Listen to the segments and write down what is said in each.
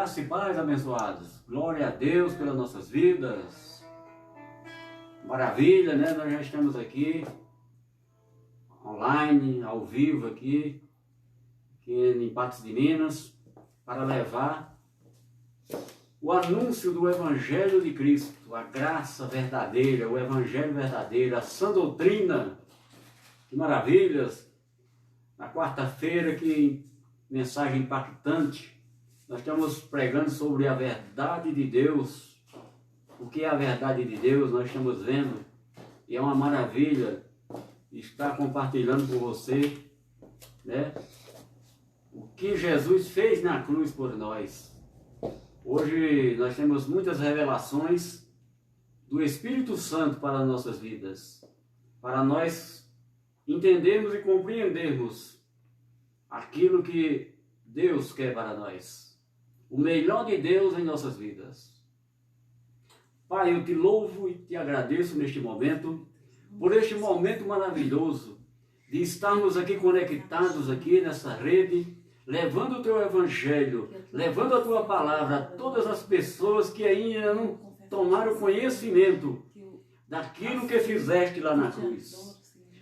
Graça e paz, abençoados. Glória a Deus pelas nossas vidas. Maravilha, né? Nós já estamos aqui, online, ao vivo aqui em Patos de Minas, para levar o anúncio do Evangelho de Cristo, a graça verdadeira, o Evangelho verdadeiro, a sã doutrina. Que maravilhas! Na quarta-feira, que mensagem impactante. Nós estamos pregando sobre a verdade de Deus. O que é a verdade de Deus? Nós estamos vendo. E é uma maravilha estar compartilhando com você, né? O que Jesus fez na cruz por nós. Hoje nós temos muitas revelações do Espírito Santo para as nossas vidas. Para nós entendermos e compreendermos aquilo que Deus quer para nós. O melhor de Deus em nossas vidas. Pai, eu te louvo e te agradeço neste momento, por este momento maravilhoso de estarmos aqui conectados aqui nessa rede, levando o teu Evangelho, levando a tua palavra a todas as pessoas que ainda não tomaram conhecimento daquilo que fizeste lá na cruz.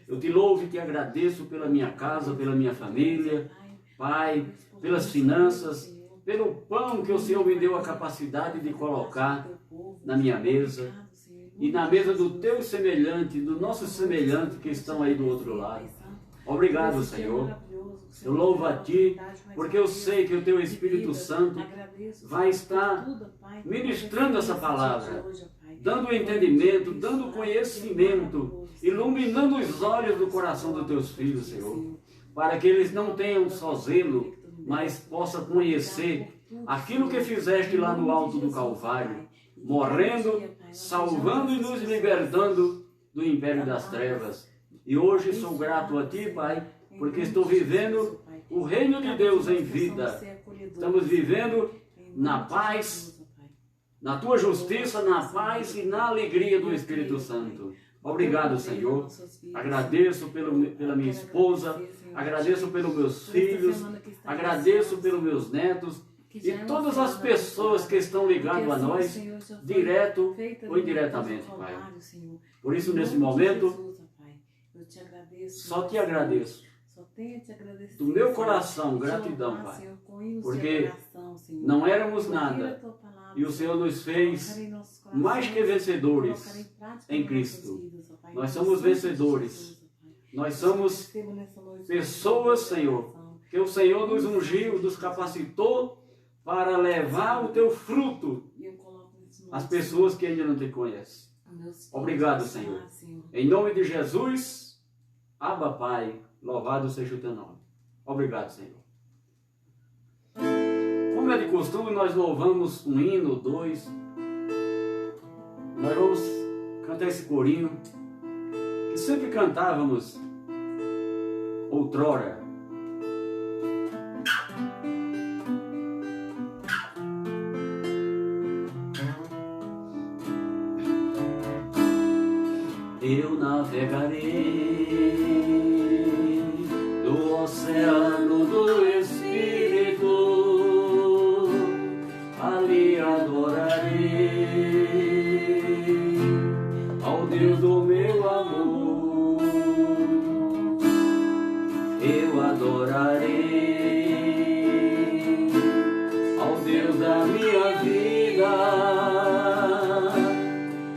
Eu te louvo e te agradeço pela minha casa, pela minha família, Pai, pelas finanças, pelo pão que o Senhor me deu a capacidade de colocar na minha mesa e na mesa do teu semelhante, do nosso semelhante que estão aí do outro lado. Obrigado, Senhor. Eu louvo a Ti, porque eu sei que o Teu Espírito Santo vai estar ministrando essa palavra, dando entendimento, dando conhecimento, iluminando os olhos do coração dos Teus filhos, Senhor, para que eles não tenham só zelo, mas possam conhecer aquilo que fizeste lá no alto do Calvário, morrendo, salvando e nos libertando do império das trevas. E hoje sou grato a Ti, Pai, porque estou vivendo o reino de Deus em vida. Estamos vivendo na paz, na Tua justiça, na paz e na alegria do Espírito Santo. Obrigado, Senhor. Agradeço pela minha esposa, agradeço pelos meus filhos, agradeço pelos meus netos e todas as pessoas que estão ligadas a nós, direto ou indiretamente, Pai. Por isso, nesse momento, só te agradeço. Do meu coração, gratidão, Pai, porque não éramos nada e o Senhor nos fez mais que vencedores em Cristo. Nós somos vencedores. Nós somos pessoas, Senhor, que o Senhor nos ungiu, nos capacitou para levar o Teu fruto às pessoas que ainda não te conhecem. Obrigado, Senhor. Em nome de Jesus, Abba, Pai, louvado seja o Teu nome. Obrigado, Senhor. Como é de costume, nós louvamos um hino, dois. Nós vamos cantar esse corinho que sempre cantávamos outrora. Eu navegarei do oceano do Espírito, ali adorarei ao Deus do meu amor. Eu adorarei ao Deus da minha vida,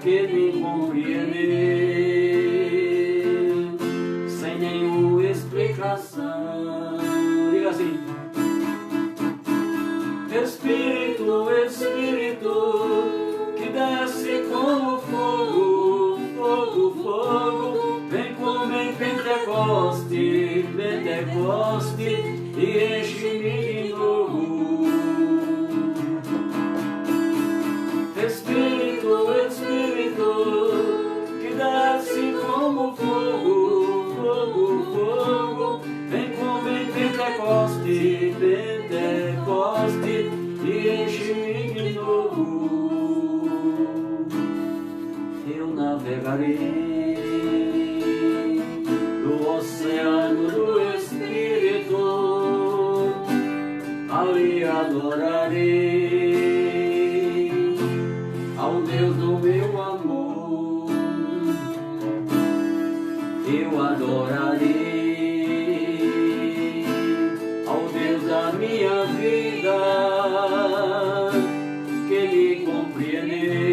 que me compreendeu sem nenhuma explicação. Diga assim: Espírito, Espírito, que desce como fogo, fogo, fogo, vem como em Pentecoste, Pentecoste, e enche-me de novo. Espírito, Espírito, que desce como fogo, fogo, fogo, vem como em Pentecoste, Pentecoste, e enche-me de novo. Eu navegarei do oceano do Espírito, ali adorarei eu adorarei ao Deus da minha vida, que me compreender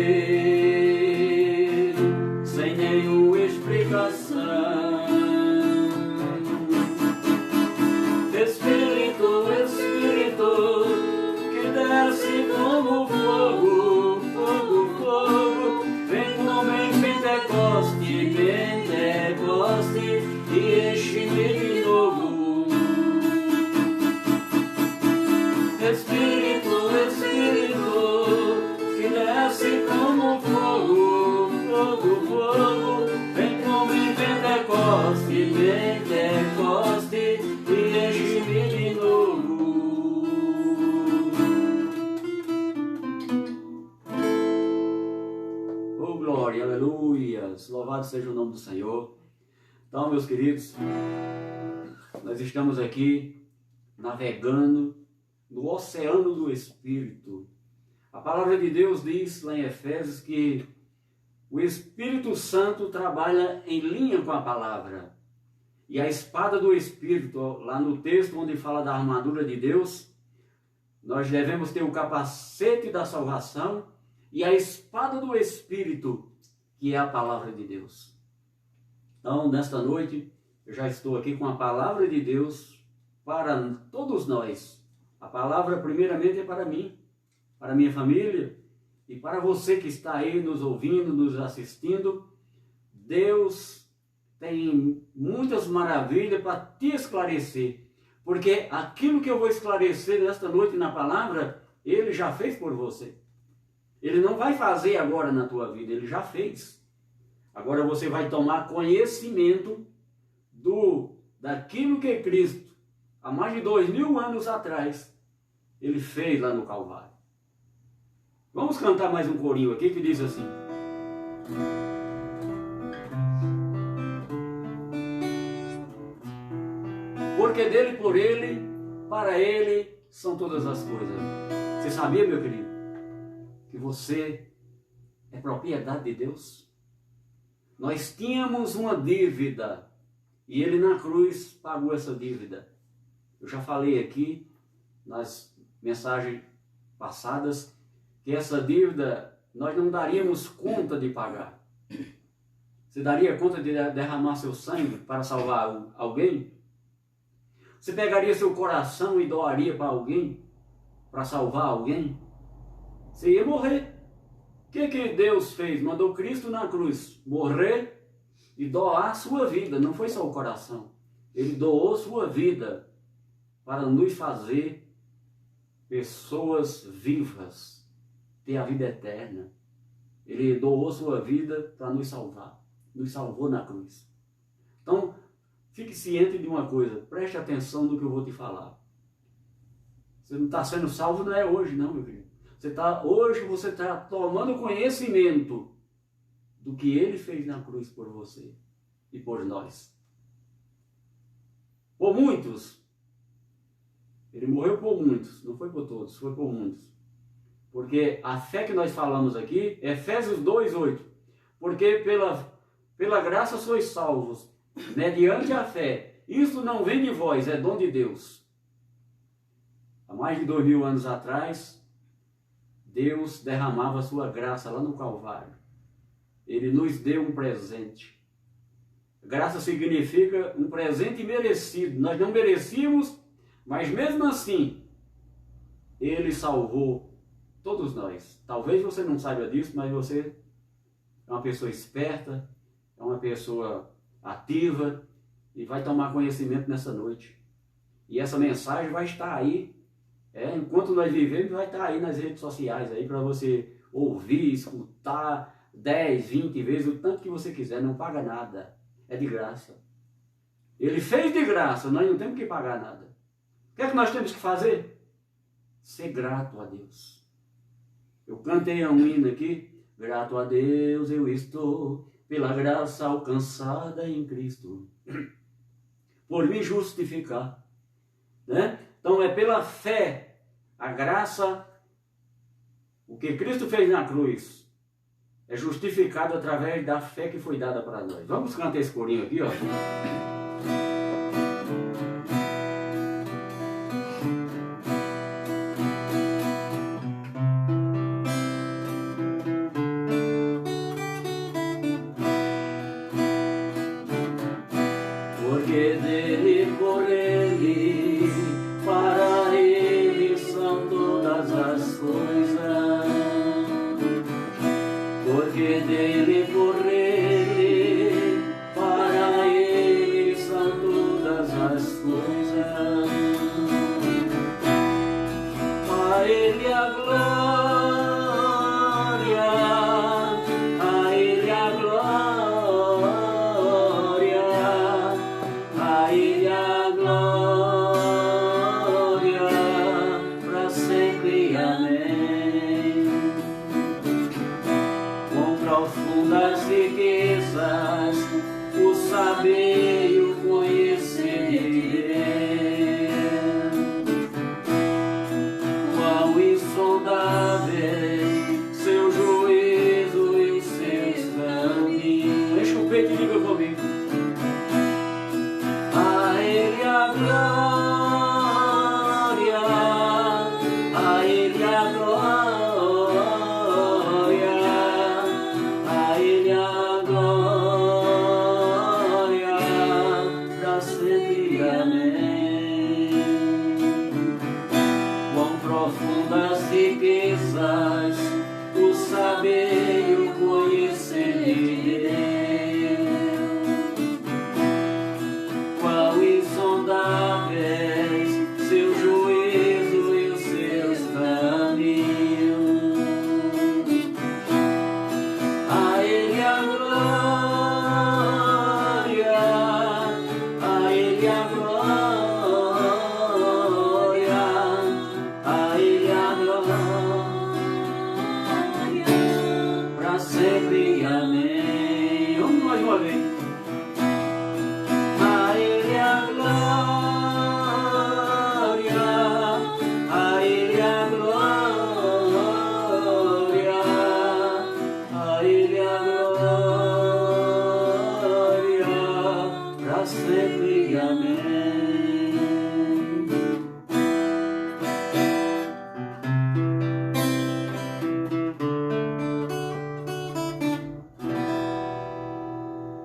sem nenhuma explicação. Espírito, Espírito, que desce como fogo, fogo, fogo, vem como em Pentecoste, Pentecoste, e enche-me de novo. Espírito, Espírito, que desce como fogo, fogo, fogo, vem como em Pentecoste, Pentecoste, e enche-me de novo. Oh, glória, aleluias, louvado seja o nome do Senhor. Então, meus queridos, nós estamos aqui navegando no oceano do Espírito. A palavra de Deus diz lá em Efésios que o Espírito Santo trabalha em linha com a palavra. E a espada do Espírito, lá no texto onde fala da armadura de Deus, nós devemos ter o capacete da salvação e a espada do Espírito, que é a palavra de Deus. Então, nesta noite, eu já estou aqui com a palavra de Deus para todos nós. A palavra, primeiramente, é para mim, para minha família e para você que está aí nos ouvindo, nos assistindo. Deus tem muitas maravilhas para te esclarecer, porque aquilo que eu vou esclarecer nesta noite na palavra, Ele já fez por você. Ele não vai fazer agora na tua vida, Ele já fez. Agora você vai tomar conhecimento daquilo que Cristo, há mais de 2000 anos atrás, Ele fez lá no Calvário. Vamos cantar mais um corinho aqui que diz assim: porque dele, por ele, para ele são todas as coisas. Você sabia, meu querido, que você é propriedade de Deus? Nós tínhamos uma dívida e Ele na cruz pagou essa dívida. Eu já falei aqui nas mensagens passadas que essa dívida nós não daríamos conta de pagar. Você daria conta de derramar seu sangue para salvar alguém? Você pegaria seu coração e doaria para alguém, para salvar alguém? Você ia morrer. O que Deus fez? Mandou Cristo na cruz morrer e doar a sua vida. Não foi só o coração. Ele doou sua vida para nos fazer pessoas vivas, ter a vida eterna. Ele doou sua vida para nos salvar. Nos salvou na cruz. Então, fique ciente de uma coisa. Preste atenção no que eu vou te falar. Você não está sendo salvo, não é hoje, não, meu querido. Hoje você está tomando conhecimento do que Ele fez na cruz por você e por nós. Por muitos. Ele morreu por muitos, não foi por todos, foi por muitos. Porque a fé que nós falamos aqui, Efésios 2:8, porque pela graça sois salvos, mediante a fé. Isso não vem de vós, é dom de Deus. Há mais de 2000 anos atrás, Deus derramava a sua graça lá no Calvário. Ele nos deu um presente. Graça significa um presente merecido. Nós não merecíamos, mas mesmo assim, Ele salvou todos nós. Talvez você não saiba disso, mas você é uma pessoa esperta, é uma pessoa ativa e vai tomar conhecimento nessa noite. E essa mensagem vai estar aí, enquanto nós vivemos, vai estar aí nas redes sociais aí para você ouvir, escutar 10, 20 vezes, o tanto que você quiser, não paga nada, é de graça. Ele fez de graça, nós não temos que pagar nada. O que é que nós temos que fazer? Ser grato a Deus. Eu cantei um hino aqui, grato a Deus eu estou, pela graça alcançada em Cristo, por me justificar. Né? Então é pela fé, a graça, o que Cristo fez na cruz, é justificado através da fé que foi dada para nós. Vamos cantar esse corinho aqui, ó. Porque dele, por ele, para ele são todas as coisas. Porque dele, por ele, para ele são todas as coisas. A ele a glória, a ele a glória, a ele a glória, para sempre, amém. Com profundas riquezas, o saber e o conhecer de Deus, quão insondável seu juízo e os seus caminhos. Deixa o peito e diga comigo. A ele a glória, a ele a glória, a ele a glória, para sempre, amém. Quão profundas riquezas, o saber e o conhecer de Deus, quão insondáveis seu juízo e os seus caminhos. A ele a glória, a ele a glória, a ele a glória, para sempre, amém. Vamos mais uma vez. A ele a glória, a ele a glória, a ele a glória, para sempre, amém.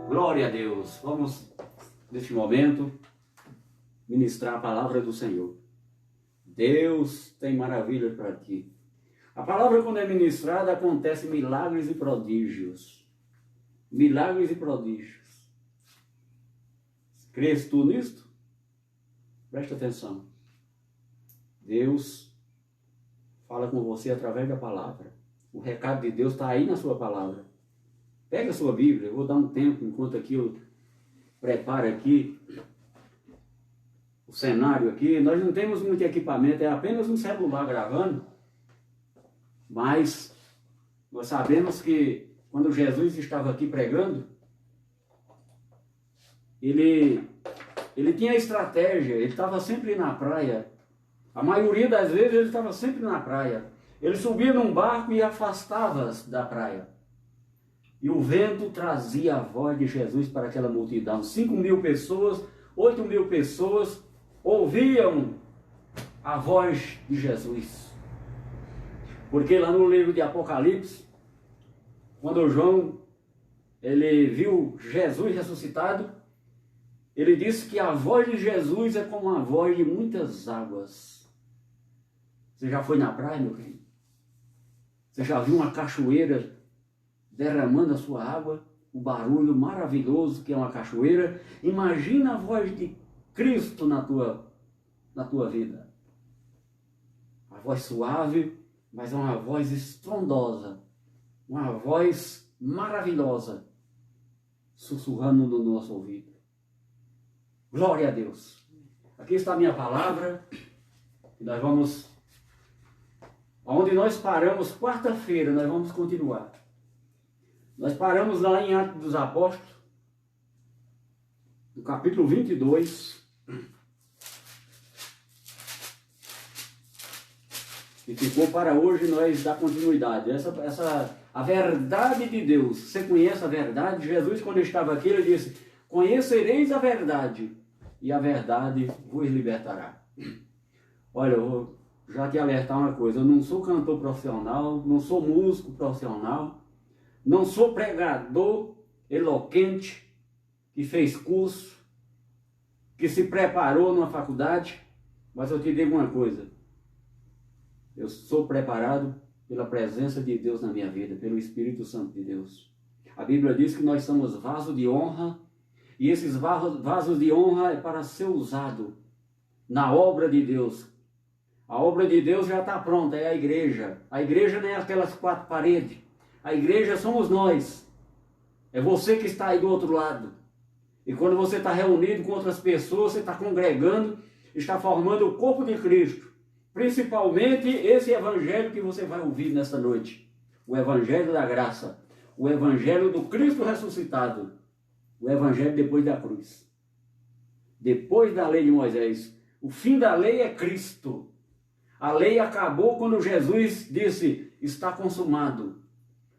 Glória a Deus. Vamos, neste momento, ministrar a palavra do Senhor. Deus tem maravilhas para ti. A palavra, quando é ministrada, acontece milagres e prodígios. Milagres e prodígios. Crês tu nisto? Presta atenção. Deus fala com você através da palavra. O recado de Deus está aí na sua palavra. Pega a sua Bíblia, eu vou dar um tempo enquanto aqui eu preparo aqui o cenário aqui. Nós não temos muito equipamento, é apenas um celular gravando, mas nós sabemos que quando Jesus estava aqui pregando, ele tinha estratégia, ele estava sempre na praia. A maioria das vezes ele estava sempre na praia. Ele subia num barco e afastava-se da praia. E o vento trazia a voz de Jesus para aquela multidão. 5.000 pessoas, 8.000 pessoas ouviam a voz de Jesus. Porque lá no livro de Apocalipse, quando João ele viu Jesus ressuscitado, ele disse que a voz de Jesus é como a voz de muitas águas. Você já foi na praia, meu querido? Você já viu uma cachoeira derramando a sua água? O barulho maravilhoso que é uma cachoeira. Imagina a voz de Cristo na tua vida. A voz suave, mas é uma voz estrondosa. Uma voz maravilhosa, sussurrando no nosso ouvido. Glória a Deus. Aqui está a minha palavra. E nós vamos... Onde nós paramos quarta-feira, nós vamos continuar. Nós paramos lá em Atos dos Apóstolos, no capítulo 22. E ficou para hoje nós dar continuidade. Essa A verdade de Deus. Você conhece a verdade? Jesus, quando estava aqui, ele disse: conhecereis a verdade, e a verdade vos libertará. Olha, eu vou já te alertar uma coisa: eu não sou cantor profissional, não sou músico profissional, não sou pregador eloquente, que fez curso, que se preparou numa faculdade, mas eu te digo uma coisa: eu sou preparado pela presença de Deus na minha vida, pelo Espírito Santo de Deus. A Bíblia diz que nós somos vasos de honra, e esses vasos de honra é para ser usado na obra de Deus. A obra de Deus já está pronta, é a igreja. A igreja não é aquelas 4 paredes. A igreja somos nós. É você que está aí do outro lado. E quando você está reunido com outras pessoas, você está congregando, está formando o corpo de Cristo. Principalmente esse evangelho que você vai ouvir nesta noite. O evangelho da graça. O evangelho do Cristo ressuscitado. O evangelho depois da cruz. Depois da lei de Moisés. O fim da lei é Cristo. A lei acabou quando Jesus disse: está consumado.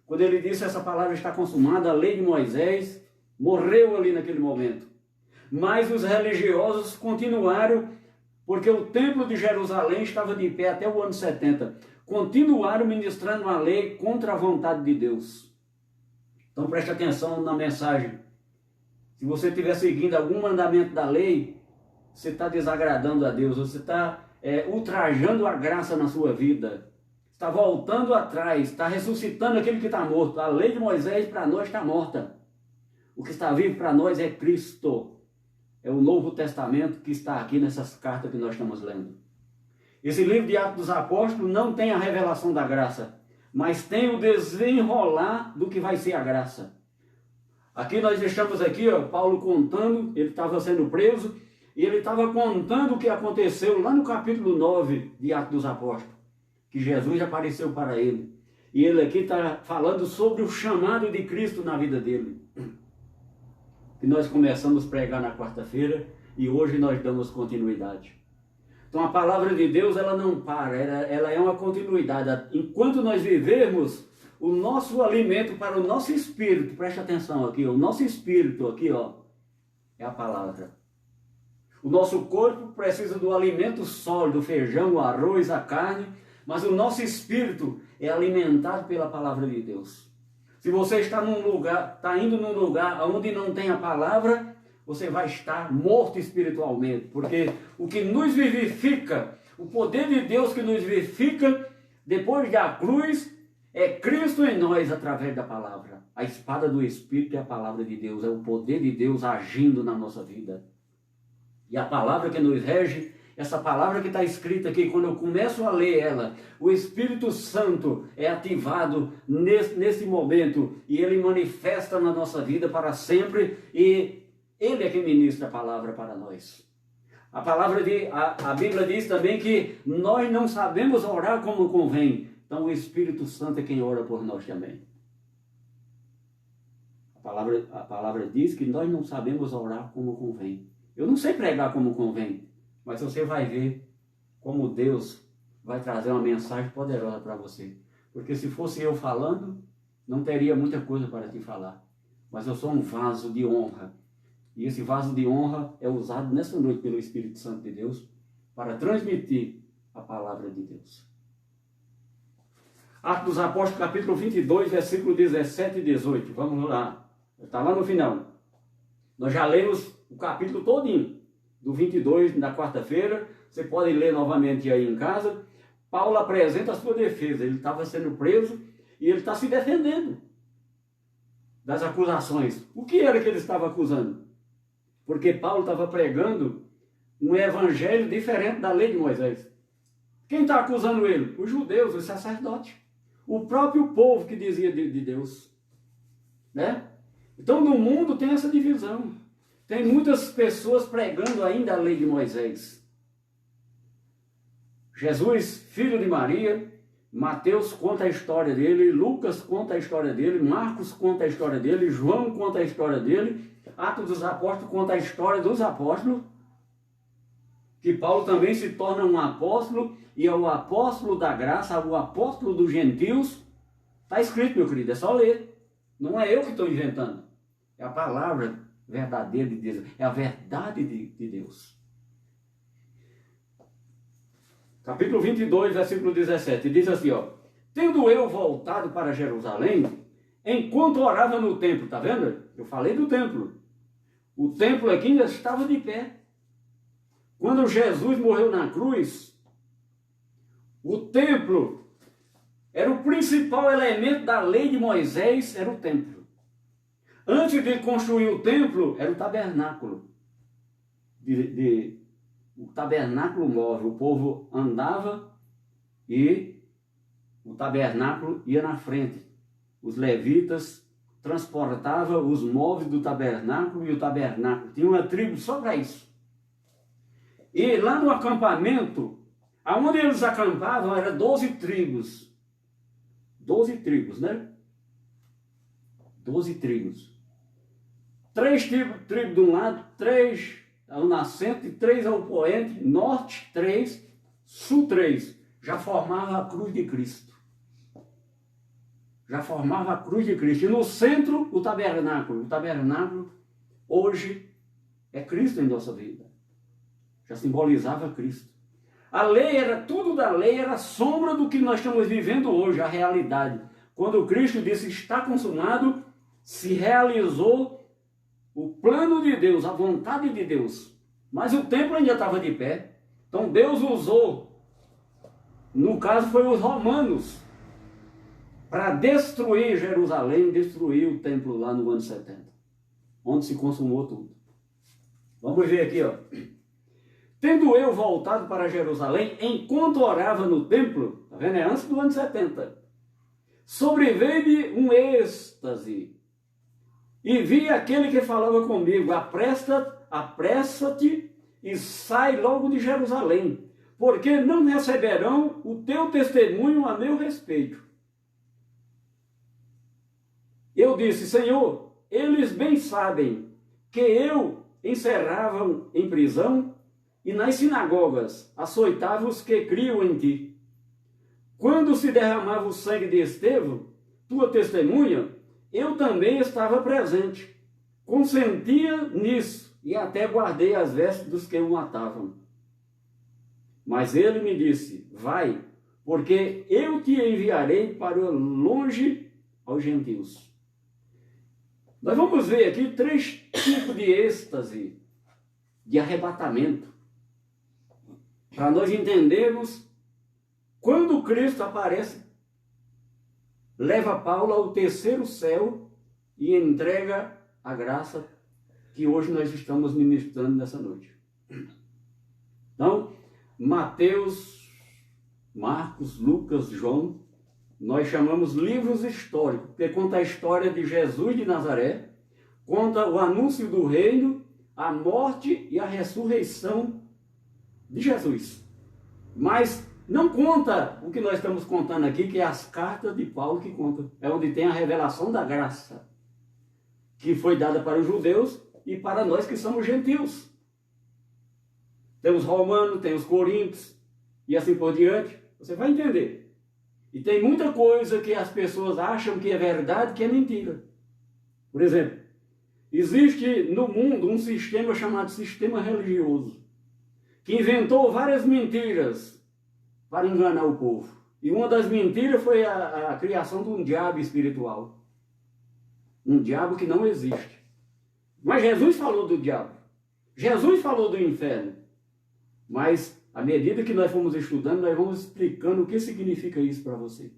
Quando ele disse essa palavra, está consumada, a lei de Moisés morreu ali naquele momento. Mas os religiosos continuaram, porque o templo de Jerusalém estava de pé até o ano 70. Continuaram ministrando a lei contra a vontade de Deus. Então preste atenção na mensagem. Se você estiver seguindo algum mandamento da lei, você está desagradando a Deus, você está ultrajando a graça na sua vida. Está voltando atrás, está ressuscitando aquele que está morto. A lei de Moisés para nós está morta. O que está vivo para nós é Cristo. É o Novo Testamento que está aqui nessas cartas que nós estamos lendo. Esse livro de Atos dos Apóstolos não tem a revelação da graça, mas tem o desenrolar do que vai ser a graça. Aqui nós deixamos aqui, ó, Paulo contando, ele estava sendo preso, e ele estava contando o que aconteceu lá no capítulo 9 de Atos dos Apóstolos, que Jesus apareceu para ele. E ele aqui está falando sobre o chamado de Cristo na vida dele. Que nós começamos a pregar na quarta-feira e hoje nós damos continuidade. Então a palavra de Deus, ela não para, ela é uma continuidade. Enquanto nós vivermos, o nosso alimento para o nosso espírito, preste atenção aqui, o nosso espírito aqui, ó, é a palavra. O nosso corpo precisa do alimento sólido, o feijão, o arroz, a carne, mas o nosso espírito é alimentado pela palavra de Deus. Se você está indo num lugar onde não tem a palavra, você vai estar morto espiritualmente, porque o que nos vivifica, o poder de Deus que nos vivifica, depois da cruz, é Cristo em nós através da palavra. A espada do Espírito é a palavra de Deus, é o poder de Deus agindo na nossa vida. E a palavra que nos rege, essa palavra que está escrita aqui, quando eu começo a ler ela, o Espírito Santo é ativado nesse momento e ele manifesta na nossa vida para sempre e ele é que ministra a palavra para nós. A Bíblia diz também que nós não sabemos orar como convém, então o Espírito Santo é quem ora por nós também. A palavra diz que nós não sabemos orar como convém. Eu não sei pregar como convém, mas você vai ver como Deus vai trazer uma mensagem poderosa para você. Porque se fosse eu falando, não teria muita coisa para te falar. Mas eu sou um vaso de honra. E esse vaso de honra é usado nessa noite pelo Espírito Santo de Deus para transmitir a palavra de Deus. Atos dos Apóstolos, capítulo 22, versículo 17 e 18. Vamos lá. Está lá no final. Nós já lemos o capítulo todinho, do 22 da quarta-feira. Você pode ler novamente aí em casa. Paulo apresenta a sua defesa. Ele estava sendo preso e ele está se defendendo das acusações. O que era que ele estava acusando? Porque Paulo estava pregando um evangelho diferente da lei de Moisés. Quem está acusando ele? Os judeus, os sacerdotes. O próprio povo que dizia de Deus. Né? Então no mundo tem essa divisão. Tem muitas pessoas pregando ainda a lei de Moisés. Jesus, filho de Maria, Mateus conta a história dele, Lucas conta a história dele, Marcos conta a história dele, João conta a história dele, Atos dos Apóstolos conta a história dos apóstolos, que Paulo também se torna um apóstolo, e é o apóstolo da graça, o apóstolo dos gentios, Está escrito, meu querido, é só ler. Não é eu que estou inventando. É a palavra verdadeira de Deus. É a verdade de Deus. Capítulo 22, versículo 17. Diz assim, ó. Tendo eu voltado para Jerusalém, enquanto orava no templo, tá vendo? Eu falei do templo. O templo aqui ainda estava de pé. Quando Jesus morreu na cruz, o templo era o principal elemento da lei de Moisés, era o templo. Antes de construir o templo, era o tabernáculo. O tabernáculo móvel. O povo andava e o tabernáculo ia na frente. Os levitas transportavam os móveis do tabernáculo e o tabernáculo tinha uma tribo só para isso. E lá no acampamento, aonde eles acampavam, eram 12 tribos. 12 tribos, né? 12 tribos. 3 tribos de um lado, 3 ao nascente, 3 ao poente, norte 3, sul 3. Já formava a cruz de Cristo. Já formava a cruz de Cristo. E no centro, o tabernáculo. O tabernáculo, hoje, é Cristo em nossa vida. Já simbolizava Cristo. A lei era, tudo da lei era sombra do que nós estamos vivendo hoje, a realidade. Quando Cristo disse, está consumado, se realizou o plano de Deus, a vontade de Deus. Mas o templo ainda estava de pé. Então Deus usou, no caso foi os romanos, para destruir Jerusalém, destruir o templo lá no ano 70, onde se consumou tudo. Vamos ver aqui, ó. Tendo eu voltado para Jerusalém, enquanto orava no templo, tá vendo? É antes do ano 70, sobreveio-me um êxtase, e vi aquele que falava comigo, apressa-te e sai logo de Jerusalém, porque não receberão o teu testemunho a meu respeito. Eu disse, Senhor, eles bem sabem que eu encerrava em prisão e nas sinagogas açoitava os que criam em ti. Quando se derramava o sangue de Estevão, tua testemunha, eu também estava presente. Consentia nisso e até guardei as vestes dos que o matavam. Mas ele me disse, vai, porque eu te enviarei para longe aos gentios. Nós vamos ver aqui 3 tipos de êxtase, de arrebatamento, para nós entendermos quando Cristo aparece, leva Paulo ao terceiro céu e entrega a graça que hoje nós estamos ministrando nessa noite. Então, Mateus, Marcos, Lucas, João, nós chamamos livros históricos, porque conta a história de Jesus de Nazaré, conta o anúncio do reino, a morte e a ressurreição de Jesus. Mas não conta o que nós estamos contando aqui, que é as cartas de Paulo que conta. É onde tem a revelação da graça, que foi dada para os judeus e para nós que somos gentios. Tem os romanos, tem os coríntios e assim por diante. Você vai entender. E tem muita coisa que as pessoas acham que é verdade, que é mentira. Por exemplo, existe no mundo um sistema chamado sistema religioso, que inventou várias mentiras para enganar o povo. E uma das mentiras foi a criação de um diabo espiritual. Um diabo que não existe. Mas Jesus falou do diabo. Jesus falou do inferno. Mas, à medida que nós fomos estudando, nós vamos explicando o que significa isso para você.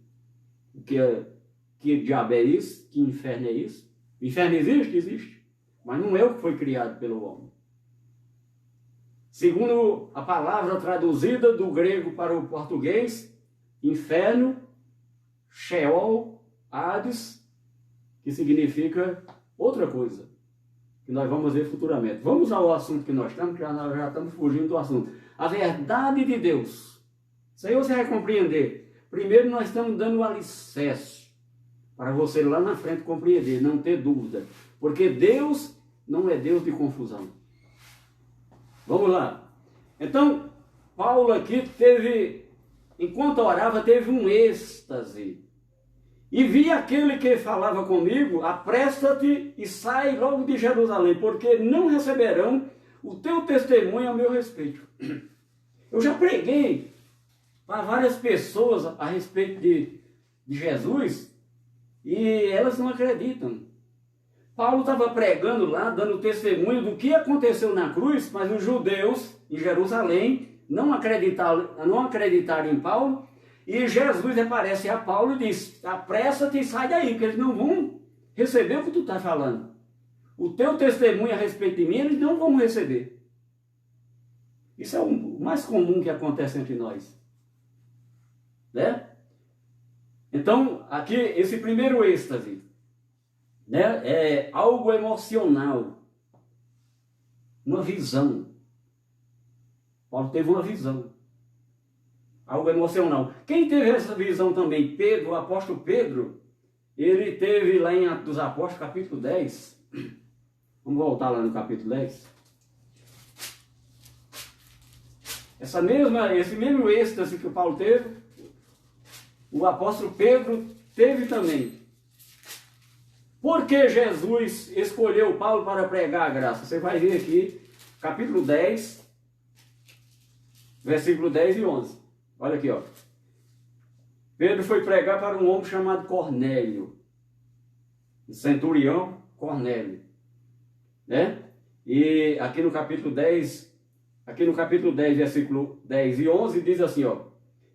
Que diabo é isso? Que inferno é isso? O inferno existe? Existe. Mas não é o que foi criado pelo homem. Segundo a palavra traduzida do grego para o português, inferno, Sheol, Hades, que significa outra coisa, que nós vamos ver futuramente. Vamos ao assunto que nós estamos, que nós já estamos fugindo do assunto. A verdade de Deus. Isso aí você vai compreender. Primeiro nós estamos dando o alicerce para você lá na frente compreender, não ter dúvida. Porque Deus não é Deus de confusão. Vamos lá. Então, Paulo aqui teve, enquanto orava, teve um êxtase. E vi aquele que falava comigo, apressa-te e sai logo de Jerusalém, porque não receberão o teu testemunho a meu respeito. Eu já preguei para várias pessoas a respeito de Jesus e elas não acreditam. Paulo estava pregando lá, dando testemunho do que aconteceu na cruz, mas os judeus em Jerusalém não acreditaram em Paulo. E Jesus aparece a Paulo e diz, apressa-te e sai daí, porque eles não vão receber o que tu está falando. O teu testemunho a respeito de mim, eles não vão receber. Isso é o mais comum que acontece entre nós. Né? Então, aqui, esse primeiro êxtase, né, é algo emocional. Uma visão. Paulo teve uma visão. Algo emocional. Quem teve essa visão também? Pedro, o apóstolo Pedro, ele teve lá em Atos dos Apóstolos, capítulo 10. Vamos voltar lá no capítulo 10. Esse mesmo êxtase que o Paulo teve, o apóstolo Pedro teve também. Por que Jesus escolheu Paulo para pregar a graça? Você vai ver aqui, capítulo 10, versículo 10 e 11. Olha aqui, ó. Pedro foi pregar para um homem chamado Cornélio. Centurião Cornélio. Né? E aqui no capítulo 10, versículo 10 e 11, diz assim, ó.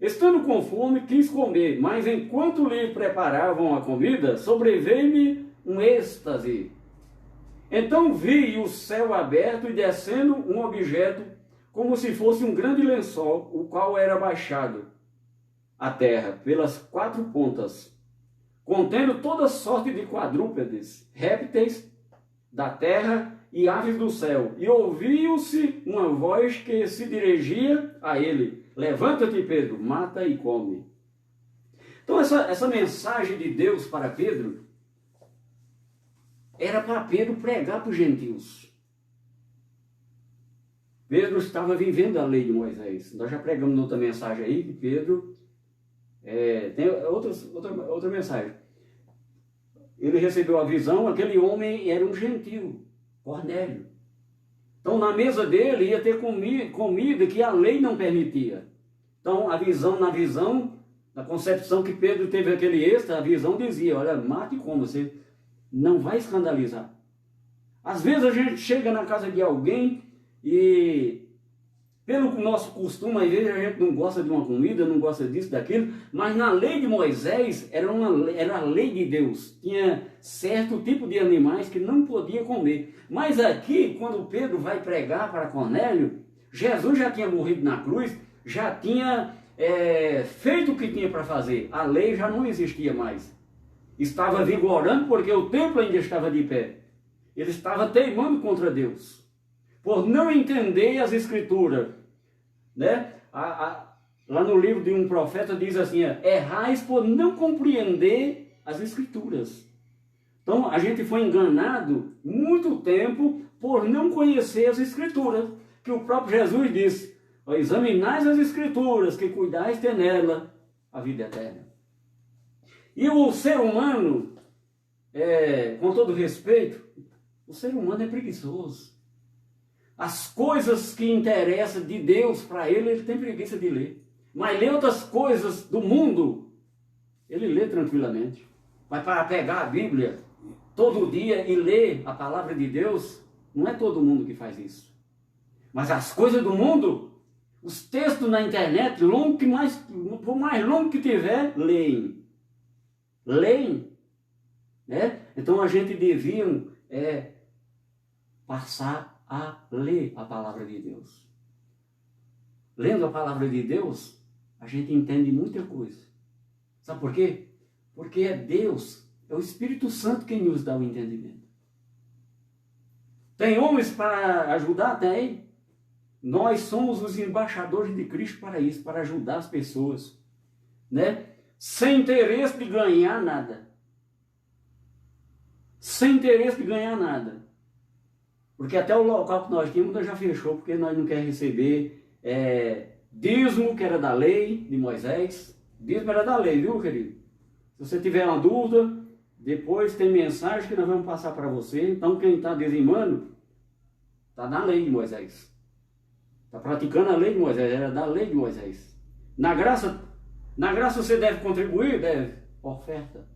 Estando com fome, quis comer, mas enquanto lhe preparavam a comida, sobreveio-me um êxtase. Então vi o céu aberto e descendo um objeto como se fosse um grande lençol, o qual era baixado à terra pelas 4 pontas, contendo toda sorte de quadrúpedes, répteis da terra e aves do céu. E ouviu-se uma voz que se dirigia a ele, levanta-te, Pedro, mata e come. Então essa mensagem de Deus para Pedro, era para Pedro pregar para os gentios. Pedro estava vivendo a lei de Moisés. Nós já pregamos outra mensagem aí, que Pedro tem outra mensagem. Ele recebeu a visão, aquele homem era um gentio, Cornélio. Então na mesa dele ia ter comida que a lei não permitia. Então na visão, na concepção que Pedro teve aquele êxtase, a visão dizia, olha, mate e coma, você não vai escandalizar. Às vezes a gente chega na casa de alguém e, pelo nosso costume, às vezes a gente não gosta de uma comida, não gosta disso, daquilo, mas na lei de Moisés era a lei de Deus. Tinha certo tipo de animais que não podia comer. Mas aqui, quando Pedro vai pregar para Cornélio, Jesus já tinha morrido na cruz, já tinha feito o que tinha para fazer. A lei já não existia mais. Estava vigorando porque o templo ainda estava de pé. Ele estava teimando contra Deus, por não entender as Escrituras. Né? Lá no livro de um profeta diz assim, errais por não compreender as Escrituras. Então a gente foi enganado muito tempo por não conhecer as Escrituras, que o próprio Jesus disse, examinais as Escrituras, que cuidais ter nela a vida eterna. E o ser humano, com todo respeito, o ser humano é preguiçoso. As coisas que interessam de Deus para ele tem preguiça de ler. Mas ler outras coisas do mundo, ele lê tranquilamente. Mas para pegar a Bíblia todo dia e ler a palavra de Deus, não é todo mundo que faz isso. Mas as coisas do mundo, os textos na internet, por mais longo que tiver, leem. Leem. Né? Então a gente devia passar a ler a palavra de Deus. Lendo a palavra de Deus, a gente entende muita coisa. Sabe por quê? Porque é Deus, é o Espírito Santo quem nos dá o entendimento. Tem homens para ajudar? Tem. Nós somos os embaixadores de Cristo para isso, para ajudar as pessoas, né? Sem interesse de ganhar nada. Sem interesse de ganhar nada. Porque até o local que nós tínhamos já fechou, porque nós não queremos receber dízimo, que era da lei de Moisés. Dízimo era da lei, viu, querido? Se você tiver uma dúvida, depois tem mensagem que nós vamos passar para você. Então quem está dizimando, está na lei de Moisés. Está praticando a lei de Moisés, era da lei de Moisés. Na graça você deve contribuir? Deve. Oferta.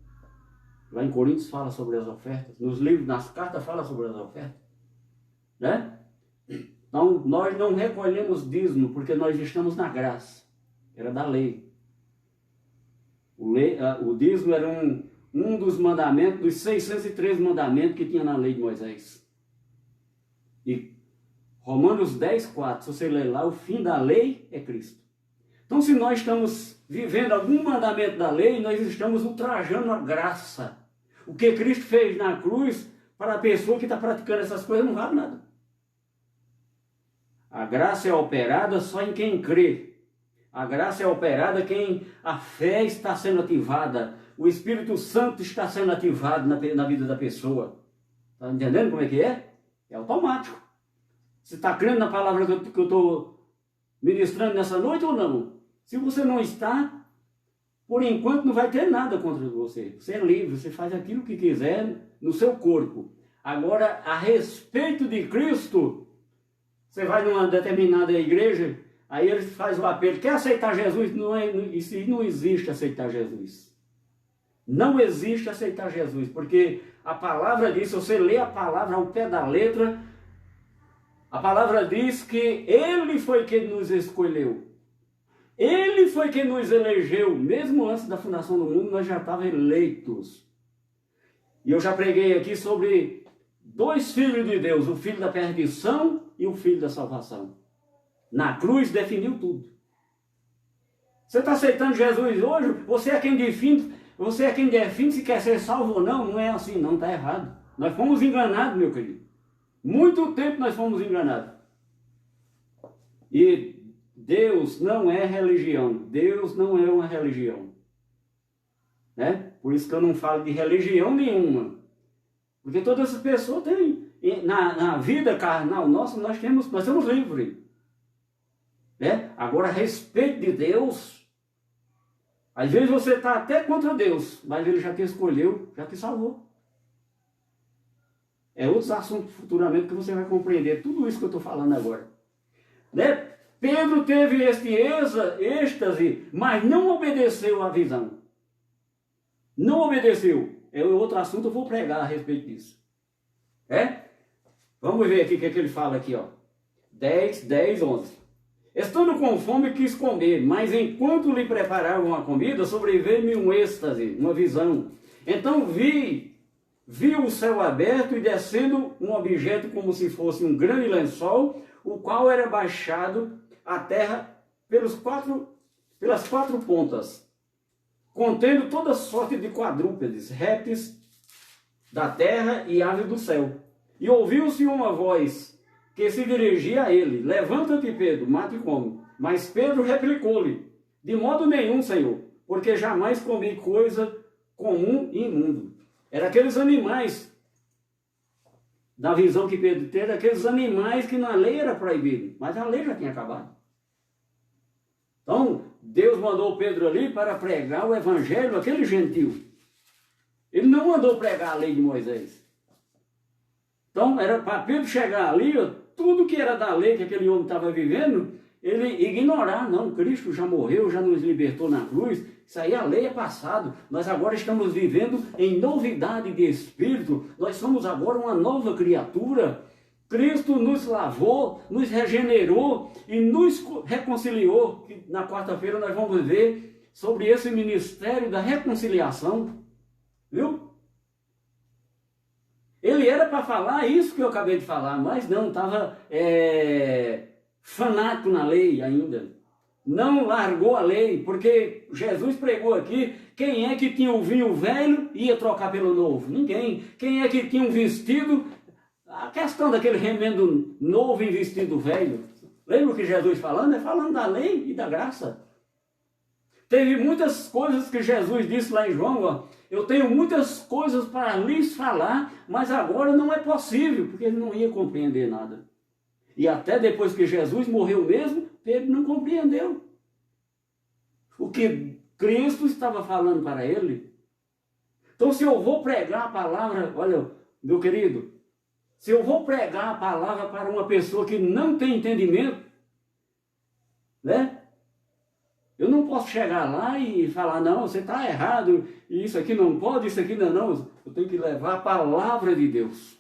Lá em Coríntios fala sobre as ofertas. Nos livros, nas cartas fala sobre as ofertas. Né? Então, nós não recolhemos dízimo, porque nós estamos na graça. Era da lei. O dízimo era um dos mandamentos, dos 613 mandamentos que tinha na lei de Moisés. E Romanos 10:4, se você ler lá, o fim da lei é Cristo. Então, se nós estamos vivendo algum mandamento da lei, nós estamos ultrajando a graça. O que Cristo fez na cruz, para a pessoa que está praticando essas coisas, não vale nada. A graça é operada só em quem crê. A graça é operada quem a fé está sendo ativada. O Espírito Santo está sendo ativado na vida da pessoa. Está entendendo como é que é? É automático. Você está crendo na palavra que eu estou ministrando nessa noite ou não? Se você não está, por enquanto não vai ter nada contra você. Você é livre, você faz aquilo que quiser no seu corpo. Agora, a respeito de Cristo, você vai numa determinada igreja, aí ele faz o apelo, quer aceitar Jesus? Isso não existe aceitar Jesus. Não existe aceitar Jesus, porque a palavra diz, se você lê a palavra ao pé da letra, a palavra diz que Ele foi quem nos escolheu. Ele foi quem nos elegeu. Mesmo antes da fundação do mundo, nós já estávamos eleitos. E eu já preguei aqui sobre dois filhos de Deus, o filho da perdição e o filho da salvação. Na cruz definiu tudo. Você está aceitando Jesus hoje? Você é quem define se quer ser salvo ou não. Não é assim, não, está errado. Nós fomos enganados, meu querido. Muito tempo nós fomos enganados. E Deus não é religião. Deus não é uma religião. Né? Por isso que eu não falo de religião nenhuma. Porque todas essas pessoas têm, na vida carnal nossa, nós somos livres. Né? Agora, a respeito de Deus, às vezes você está até contra Deus, mas Ele já te escolheu, já te salvou. É outros assuntos futuramente que você vai compreender tudo isso que eu estou falando agora. Né? Pedro teve este êxtase, mas não obedeceu à visão. Não obedeceu. É outro assunto, eu vou pregar a respeito disso. Vamos ver aqui o que ele fala aqui, ó. 10, 11. Estando com fome, quis comer, mas enquanto lhe preparavam a comida, sobreveio-me um êxtase, uma visão. Então vi o céu aberto e descendo um objeto como se fosse um grande lençol, o qual era baixado à terra pelas quatro pontas, contendo toda sorte de quadrúpedes, répteis da terra e aves do céu. E ouviu-se uma voz que se dirigia a ele: levanta-te, Pedro, mata e come. Mas Pedro replicou-lhe: de modo nenhum, Senhor, porque jamais comi coisa comum e imundo. Era aqueles animais, da visão que Pedro teve, aqueles animais que na lei era proibido, mas a lei já tinha acabado. Então, Deus mandou Pedro ali para pregar o evangelho àquele gentil. Ele não mandou pregar a lei de Moisés. Então, era para Pedro chegar ali, tudo que era da lei que aquele homem estava vivendo, ele ignorar. Não, Cristo já morreu, já nos libertou na cruz. Isso aí, a lei é passado. Nós agora estamos vivendo em novidade de espírito. Nós somos agora uma nova criatura. Cristo nos lavou, nos regenerou e nos reconciliou. Na quarta-feira nós vamos ver sobre esse ministério da reconciliação. Viu? Ele era para falar isso que eu acabei de falar, mas não, estava fanático na lei ainda. Não largou a lei, porque Jesus pregou aqui, quem é que tinha o vinho velho e ia trocar pelo novo? Ninguém. Quem é que tinha um vestido? A questão daquele remendo novo em vestido velho. Lembra o que Jesus falando? É falando da lei e da graça. Teve muitas coisas que Jesus disse lá em João, ó, eu tenho muitas coisas para lhes falar, mas agora não é possível, porque ele não ia compreender nada. E até depois que Jesus morreu mesmo, Pedro não compreendeu. O que Cristo estava falando para ele, Então, se eu vou pregar a palavra, olha, meu querido, se eu vou pregar a palavra para uma pessoa que não tem entendimento, né? Eu não posso chegar lá e falar, não, você está errado, e isso aqui não pode, isso aqui não. Eu tenho que levar a palavra de Deus.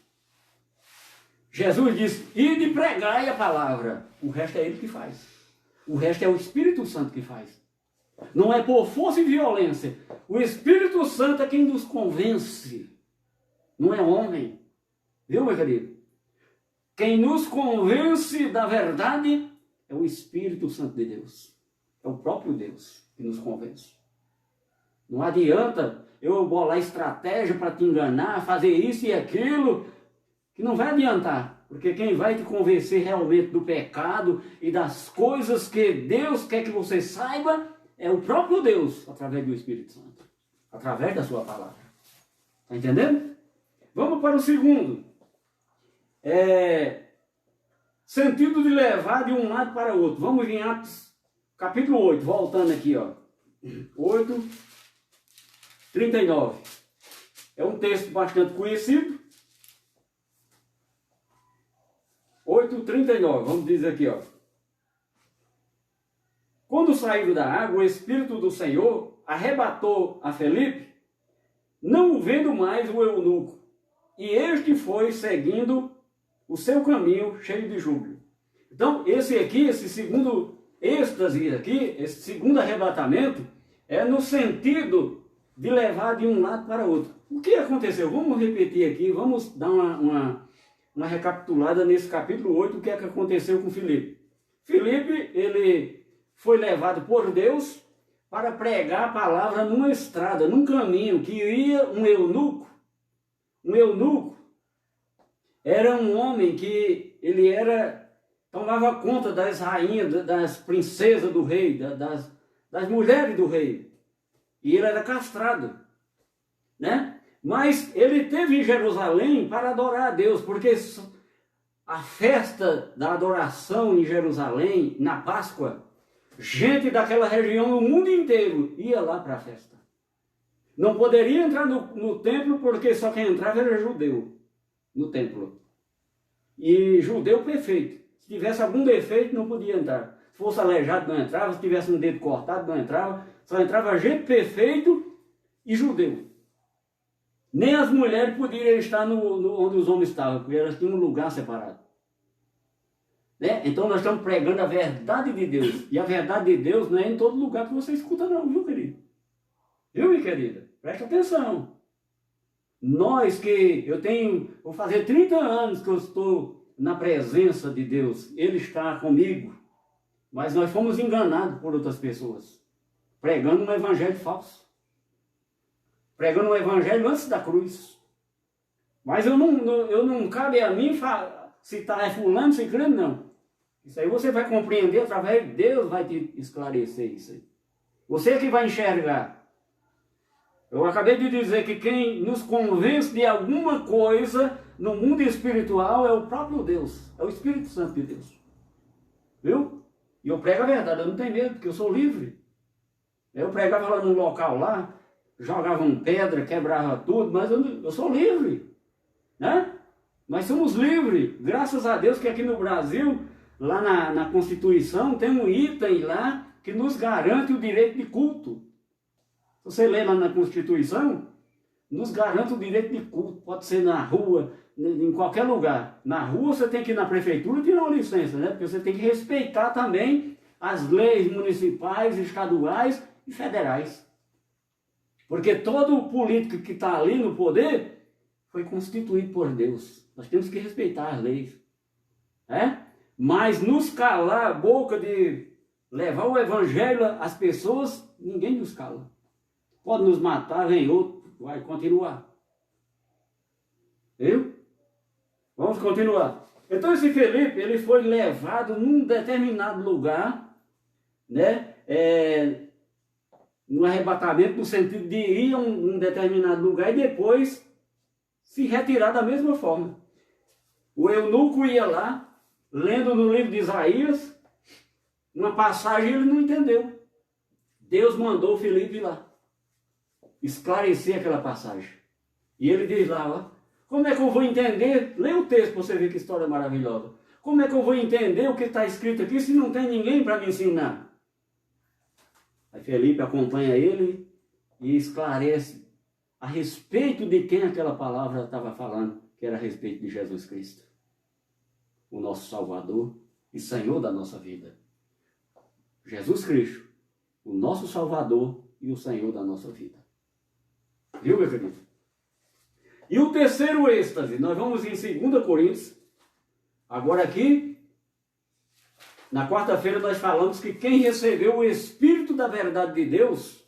Jesus disse, ide e pregai a palavra. O resto é Ele que faz. O resto é o Espírito Santo que faz. Não é por força e violência. O Espírito Santo é quem nos convence. Não é homem. Viu, meu querido? Quem nos convence da verdade é o Espírito Santo de Deus. É o próprio Deus que nos convence. Não adianta eu bolar estratégia para te enganar, fazer isso e aquilo, que não vai adiantar. Porque quem vai te convencer realmente do pecado e das coisas que Deus quer que você saiba é o próprio Deus, através do Espírito Santo. Através da sua palavra. Está entendendo? Vamos para o segundo. Sentido de levar de um lado para o outro. Vamos em Atos, capítulo 8, voltando aqui, ó. 8, 39. É um texto bastante conhecido. 8, 39, vamos dizer aqui, ó. Quando saíram da água, o Espírito do Senhor arrebatou a Felipe, não o vendo mais o eunuco, e este foi seguindo o seu caminho cheio de júbilo. Então, esse segundo êxtase aqui, esse segundo arrebatamento, é no sentido de levar de um lado para o outro. O que aconteceu? Vamos repetir aqui, vamos dar uma recapitulada nesse capítulo 8, o que é que aconteceu com Filipe. Filipe, ele foi levado por Deus para pregar a palavra numa estrada, num caminho que ia um eunuco. Um eunuco era um homem que ele tomava conta das rainhas, das princesas do rei, das mulheres do rei. E ele era castrado, né? Mas ele teve em Jerusalém para adorar a Deus, porque a festa da adoração em Jerusalém, na Páscoa, gente daquela região, no mundo inteiro, ia lá para a festa. Não poderia entrar no templo, porque só quem entrava era judeu no templo. E judeu perfeito. Se tivesse algum defeito, não podia entrar. Se fosse aleijado, não entrava. Se tivesse um dedo cortado, não entrava. Só entrava gente perfeito e judeu. Nem as mulheres podiam estar onde os homens estavam, porque elas tinham um lugar separado. Né? Então nós estamos pregando a verdade de Deus. E a verdade de Deus não é em todo lugar que você escuta não, viu, querido? Viu, minha querida? Presta atenção. Nós que vou fazer 30 anos que eu estou na presença de Deus. Ele está comigo. Mas nós fomos enganados por outras pessoas. Pregando um evangelho falso. Pregando um evangelho antes da cruz. Mas eu não cabe a mim citar fulano, ciclano, não. Isso aí você vai compreender através de Deus, vai te esclarecer isso aí. Você que vai enxergar. Eu acabei de dizer que quem nos convence de alguma coisa no mundo espiritual é o próprio Deus. É o Espírito Santo de Deus. Viu? E eu prego a verdade, eu não tenho medo, porque eu sou livre. Eu pregava lá num local lá, jogavam pedra, quebrava tudo, mas eu sou livre. Né? Nós somos livres. Graças a Deus que aqui no Brasil, lá na Constituição, tem um item lá que nos garante o direito de culto. Se você lê lá na Constituição, nos garante o direito de culto. Pode ser na rua, em qualquer lugar. Na rua você tem que ir na prefeitura e tirar uma licença, né? Porque você tem que respeitar também as leis municipais, estaduais e federais. Porque todo político que está ali no poder foi constituído por Deus. Nós temos que respeitar as leis. Mas nos calar a boca de levar o evangelho às pessoas, ninguém nos cala. Pode nos matar, vem outro, vai continuar. Viu? Vamos continuar. Então esse Felipe, ele foi levado num determinado lugar, né? No arrebatamento, no sentido de ir a um determinado lugar e depois se retirar da mesma forma. O eunuco ia lá, lendo no livro de Isaías, uma passagem ele não entendeu. Deus mandou o Felipe lá. esclarecer aquela passagem. E ele diz lá, ó, como é que eu vou entender? Lê o texto para você ver que história maravilhosa. Como é que eu vou entender o que está escrito aqui se não tem ninguém para me ensinar? Aí Felipe acompanha ele e esclarece a respeito de quem aquela palavra estava falando, que era a respeito de Jesus Cristo, o nosso Salvador e Senhor da nossa vida. Jesus Cristo, o nosso Salvador e o Senhor da nossa vida. Viu, meu querido? E o terceiro êxtase, nós vamos em 2 Coríntios. Agora aqui, na quarta-feira nós falamos que quem recebeu o Espírito da verdade de Deus,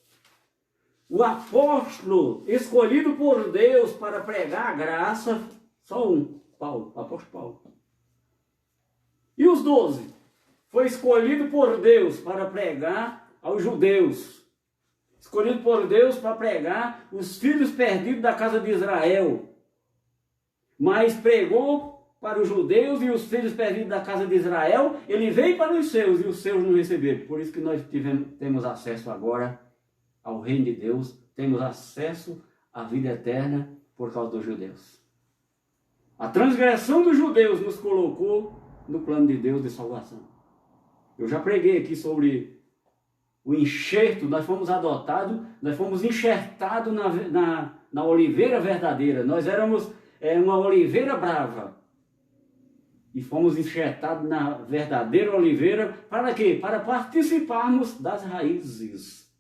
o apóstolo escolhido por Deus para pregar a graça, só um, Paulo, o apóstolo Paulo. E os 12? Foi escolhido por Deus para pregar aos judeus. Escolhido por Deus para pregar os filhos perdidos da casa de Israel. Mas pregou para os judeus e os filhos perdidos da casa de Israel. Ele veio para os seus e os seus não receberam. Por isso que nós temos acesso agora ao reino de Deus. Temos acesso à vida eterna por causa dos judeus. A transgressão dos judeus nos colocou no plano de Deus de salvação. Eu já preguei aqui sobre o enxerto, nós fomos adotados, nós fomos enxertados na oliveira verdadeira. Nós éramos uma oliveira brava. E fomos enxertados na verdadeira oliveira, para quê? Para participarmos das raízes.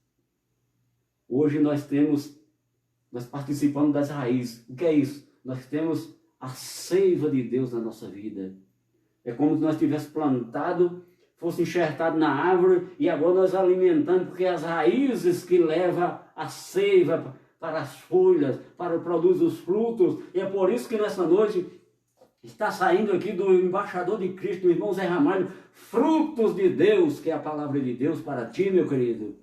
Hoje nós participamos das raízes. O que é isso? Nós temos a seiva de Deus na nossa vida. É como se nós tivéssemos plantado, fosse enxertado na árvore e agora nós alimentando, porque as raízes que levam a seiva para as folhas, para produzir os frutos. E é por isso que nessa noite está saindo aqui do embaixador de Cristo, do irmão Zé Ramalho, frutos de Deus, que é a palavra de Deus para ti, meu querido.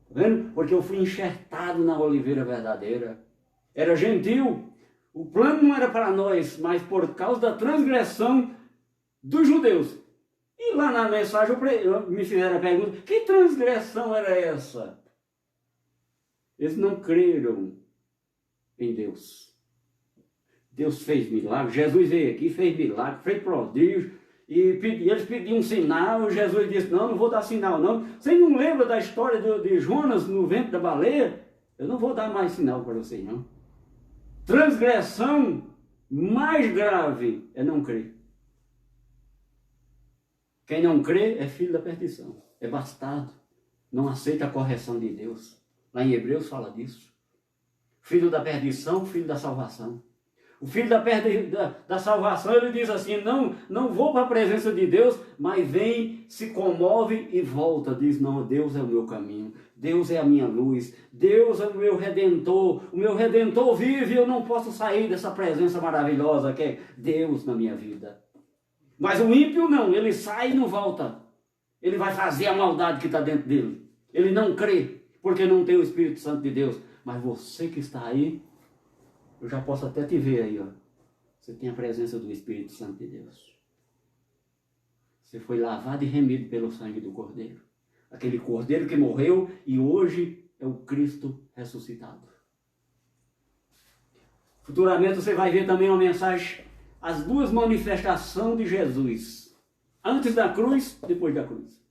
Tá vendo? Porque eu fui enxertado na oliveira verdadeira. Era gentil. O plano não era para nós, mas por causa da transgressão dos judeus. E lá na mensagem me fizeram a pergunta, que transgressão era essa? Eles não creram em Deus. Deus fez milagre, Jesus veio aqui, fez milagre, fez prodígio, e eles pediam um sinal, Jesus disse, não vou dar sinal não. Você não lembra da história de Jonas no ventre da baleia? Eu não vou dar mais sinal para vocês não. Transgressão mais grave é não crer. Quem não crê é filho da perdição, é bastardo, não aceita a correção de Deus. Lá em Hebreus fala disso. Filho da perdição, filho da salvação. O filho da salvação, ele diz assim, não vou para a presença de Deus, mas vem, se comove e volta. Diz, não, Deus é o meu caminho, Deus é a minha luz, Deus é o meu Redentor vive e eu não posso sair dessa presença maravilhosa que é Deus na minha vida. Mas o ímpio não, ele sai e não volta. Ele vai fazer a maldade que está dentro dele. Ele não crê, porque não tem o Espírito Santo de Deus. Mas você que está aí, eu já posso até te ver aí, ó. Você tem a presença do Espírito Santo de Deus. Você foi lavado e remido pelo sangue do Cordeiro. Aquele Cordeiro que morreu e hoje é o Cristo ressuscitado. Futuramente você vai ver também uma mensagem, as duas manifestações de Jesus. Antes da cruz, depois da cruz.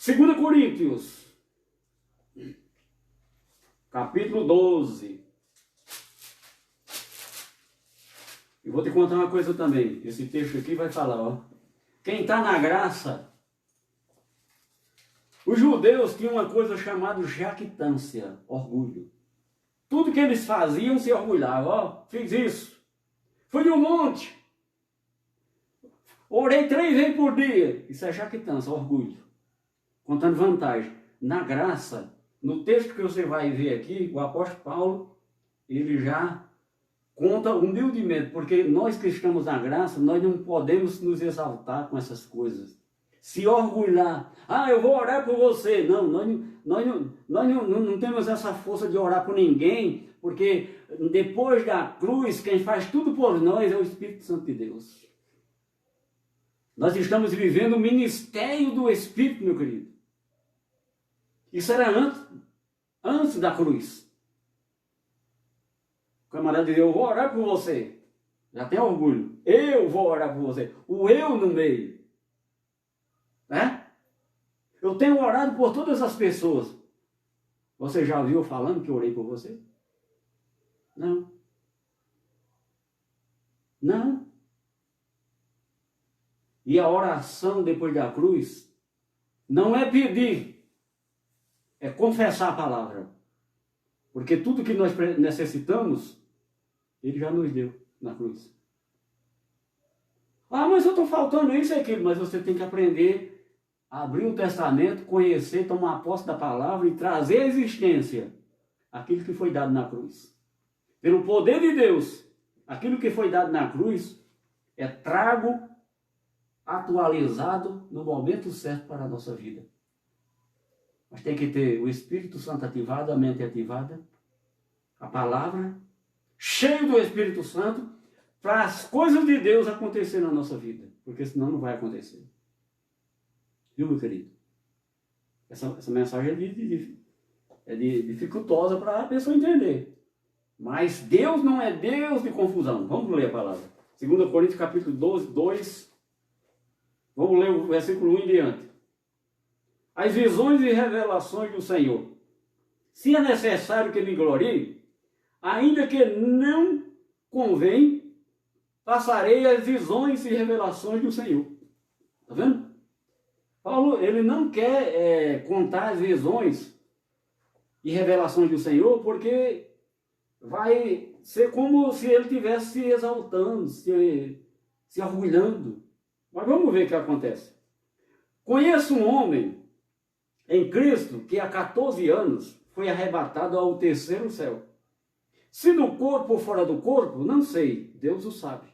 2 Coríntios, capítulo 12. E vou te contar uma coisa também. Esse texto aqui vai falar, ó. Quem está na graça, os judeus tinham uma coisa chamada jactância, orgulho. Tudo que eles faziam se orgulhavam. Ó, fiz isso. Fui no monte. Orei 3 vezes por dia. Isso é jactância, orgulho. Contando vantagem. Na graça, no texto que você vai ver aqui, o apóstolo Paulo, ele já conta humildemente, porque nós que estamos na graça, nós não podemos nos exaltar com essas coisas. Se orgulhar. Ah, eu vou orar por você. Não, nós não temos essa força de orar por ninguém, porque depois da cruz, quem faz tudo por nós é o Espírito Santo de Deus. Nós estamos vivendo o ministério do Espírito, meu querido. Isso era antes da cruz. O camarada dizia, eu vou orar por você. Já tem orgulho. Eu vou orar por você. O eu no meio. Né? Eu tenho orado por todas as pessoas. Você já ouviu falando que eu orei por você? Não. Não. E a oração depois da cruz não é pedir, é confessar a palavra. Porque tudo que nós necessitamos, Ele já nos deu na cruz. Ah, mas eu estou faltando isso e aquilo. Mas você tem que aprender a abrir o testamento, conhecer, tomar posse da palavra e trazer à existência aquilo que foi dado na cruz. Pelo poder de Deus, aquilo que foi dado na cruz é trago atualizado no momento certo para a nossa vida. Mas tem que ter o Espírito Santo ativado, a mente ativada, a palavra, cheio do Espírito Santo, para as coisas de Deus acontecerem na nossa vida. Porque senão não vai acontecer. Viu, meu querido? Essa mensagem é dificultosa para a pessoa entender. Mas Deus não é Deus de confusão. Vamos ler a palavra. 2 Coríntios capítulo 12, 2. Vamos ler o versículo 1 em diante. As visões e revelações do Senhor. Se é necessário que me glorie, ainda que não convém, passarei as visões e revelações do Senhor. Está vendo? Paulo, ele não quer contar as visões e revelações do Senhor, porque vai ser como se ele estivesse se exaltando, se orgulhando. Mas vamos ver o que acontece. Conheço um homem em Cristo que há 14 anos foi arrebatado ao terceiro céu. Se no corpo ou fora do corpo, não sei, Deus o sabe.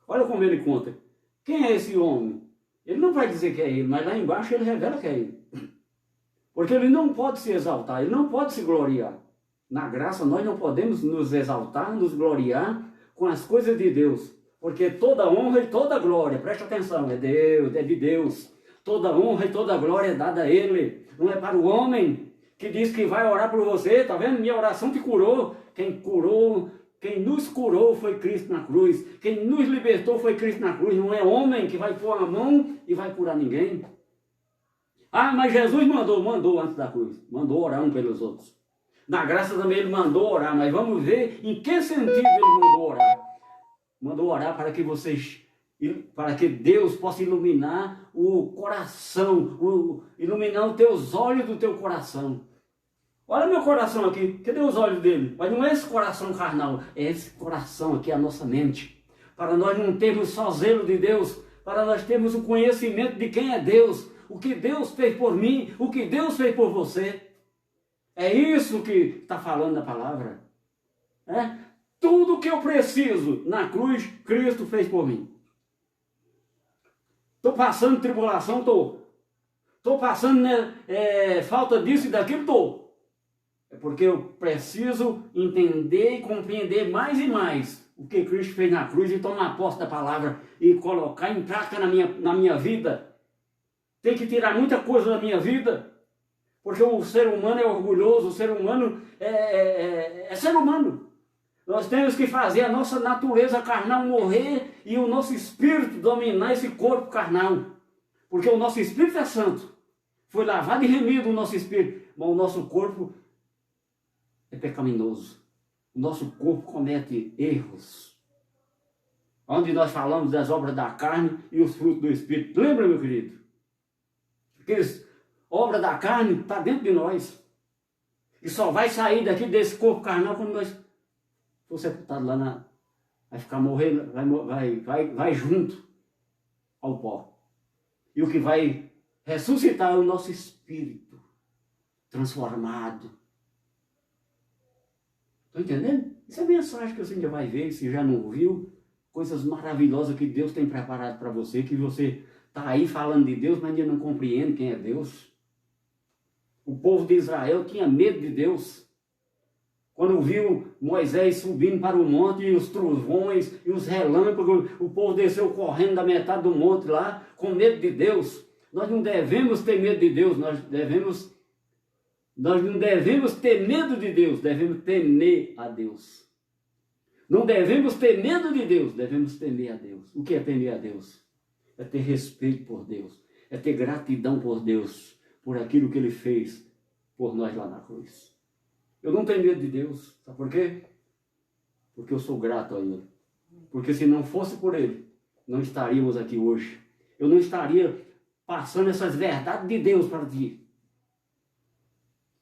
Olha como ele conta. Quem é esse homem? Ele não vai dizer que é ele, mas lá embaixo ele revela que é ele. Porque ele não pode se exaltar, ele não pode se gloriar. Na graça nós não podemos nos exaltar, nos gloriar com as coisas de Deus. Porque toda honra e toda glória, preste atenção, é Deus, é de Deus. Toda honra e toda glória é dada a Ele. Não é para o homem que diz que vai orar por você, tá vendo? Minha oração te curou. Quem nos curou foi Cristo na cruz. Quem nos libertou foi Cristo na cruz. Não é homem que vai pôr a mão e vai curar ninguém. Ah, mas Jesus mandou antes da cruz. Mandou orar um pelos outros. Na graça também Ele mandou orar, mas vamos ver em que sentido Ele mandou orar. Mandou orar para que Deus possa iluminar o coração, iluminar os teus olhos do teu coração. Olha meu coração aqui, cadê os olhos dele? Mas não é esse coração carnal, é esse coração aqui, a nossa mente. Para nós não termos só zelo de Deus, para nós termos o conhecimento de quem é Deus, o que Deus fez por mim, o que Deus fez por você. É isso que está falando na palavra. Tudo que eu preciso na cruz, Cristo fez por mim. Estou passando tribulação, estou. Estou passando falta disso e daquilo, estou. É porque eu preciso entender e compreender mais e mais o que Cristo fez na cruz e tomar posse da palavra e colocar em prática na minha vida. Tem que tirar muita coisa da minha vida, porque o ser humano é orgulhoso, o ser humano é ser humano. Nós temos que fazer a nossa natureza carnal morrer e o nosso espírito dominar esse corpo carnal. Porque o nosso espírito é santo. Foi lavado e remido o nosso espírito. Mas o nosso corpo é pecaminoso. O nosso corpo comete erros. Onde nós falamos das obras da carne e os frutos do espírito. Lembra, meu querido? Aqueles obras da carne está dentro de nós. E só vai sair daqui desse corpo carnal quando nós for sepultado lá vai ficar morrendo, vai junto ao pó. E o que vai ressuscitar é o nosso espírito transformado. Estão entendendo? Isso é mensagem que você ainda vai ver, se já não ouviu. Coisas maravilhosas que Deus tem preparado para você, que você está aí falando de Deus, mas ainda não compreende quem é Deus. O povo de Israel tinha medo de Deus. Quando viu Moisés subindo para o monte, e os trovões e os relâmpagos, o povo desceu correndo da metade do monte lá, com medo de Deus. Nós não devemos ter medo de Deus, nós devemos Nós não devemos ter medo de Deus, devemos temer a Deus. Não devemos ter medo de Deus, devemos temer a Deus. O que é temer a Deus? É ter respeito por Deus, é ter gratidão por Deus, por aquilo que Ele fez por nós lá na cruz. Eu não tenho medo de Deus, sabe por quê? Porque eu sou grato a Ele. Porque se não fosse por Ele, não estaríamos aqui hoje. Eu não estaria passando essas verdades de Deus para ti.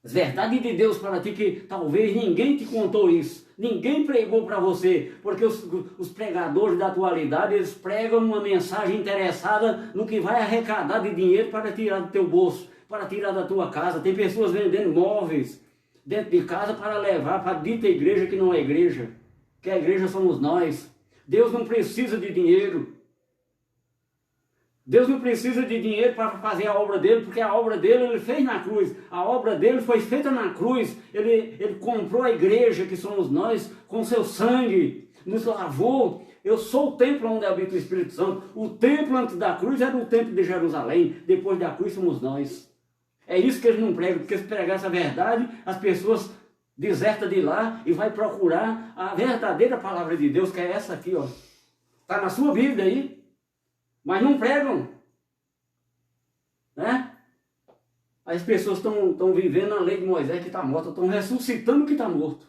As verdades de Deus para ti que talvez ninguém te contou isso. Ninguém pregou para você. Porque os pregadores da atualidade, eles pregam uma mensagem interessada no que vai arrecadar de dinheiro para tirar do teu bolso, para tirar da tua casa. Tem pessoas vendendo móveis dentro de casa para levar para a dita igreja que não é igreja. Que a igreja somos nós. Deus não precisa de dinheiro. Deus não precisa de dinheiro para fazer a obra dele, porque a obra dele ele fez na cruz. A obra dele foi feita na cruz. Ele comprou a igreja, que somos nós, com seu sangue. Nos lavou. Eu sou o templo onde habita o Espírito Santo. O templo antes da cruz era o templo de Jerusalém. Depois da cruz somos nós. É isso que eles não pregam, porque se pregar essa verdade, as pessoas desertam de lá e vai procurar a verdadeira palavra de Deus, que é essa aqui, ó. Está na sua Bíblia aí. Mas não pregam, né? As pessoas estão vivendo a lei de Moisés que está morta, estão ressuscitando o que está morto,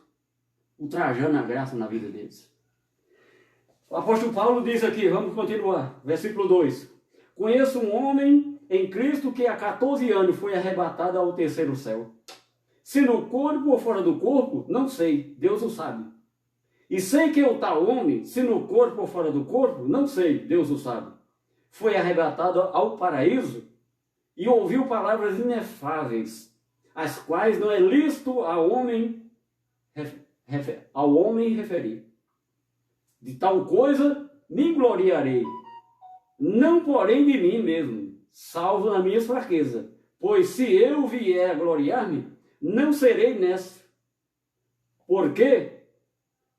ultrajando a graça na vida deles. O apóstolo Paulo diz aqui, vamos continuar, versículo 2. Conheço um homem em Cristo que há 14 anos foi arrebatado ao terceiro céu. Se no corpo ou fora do corpo, não sei, Deus o sabe. E sei que o tal homem, se no corpo ou fora do corpo, não sei, Deus o sabe. Foi arrebatado ao paraíso e ouviu palavras inefáveis, as quais não é lícito ao homem referir. De tal coisa me gloriarei, não porém de mim mesmo, salvo na minha fraqueza, pois se eu vier a gloriar-me, não serei nessa. Por quê?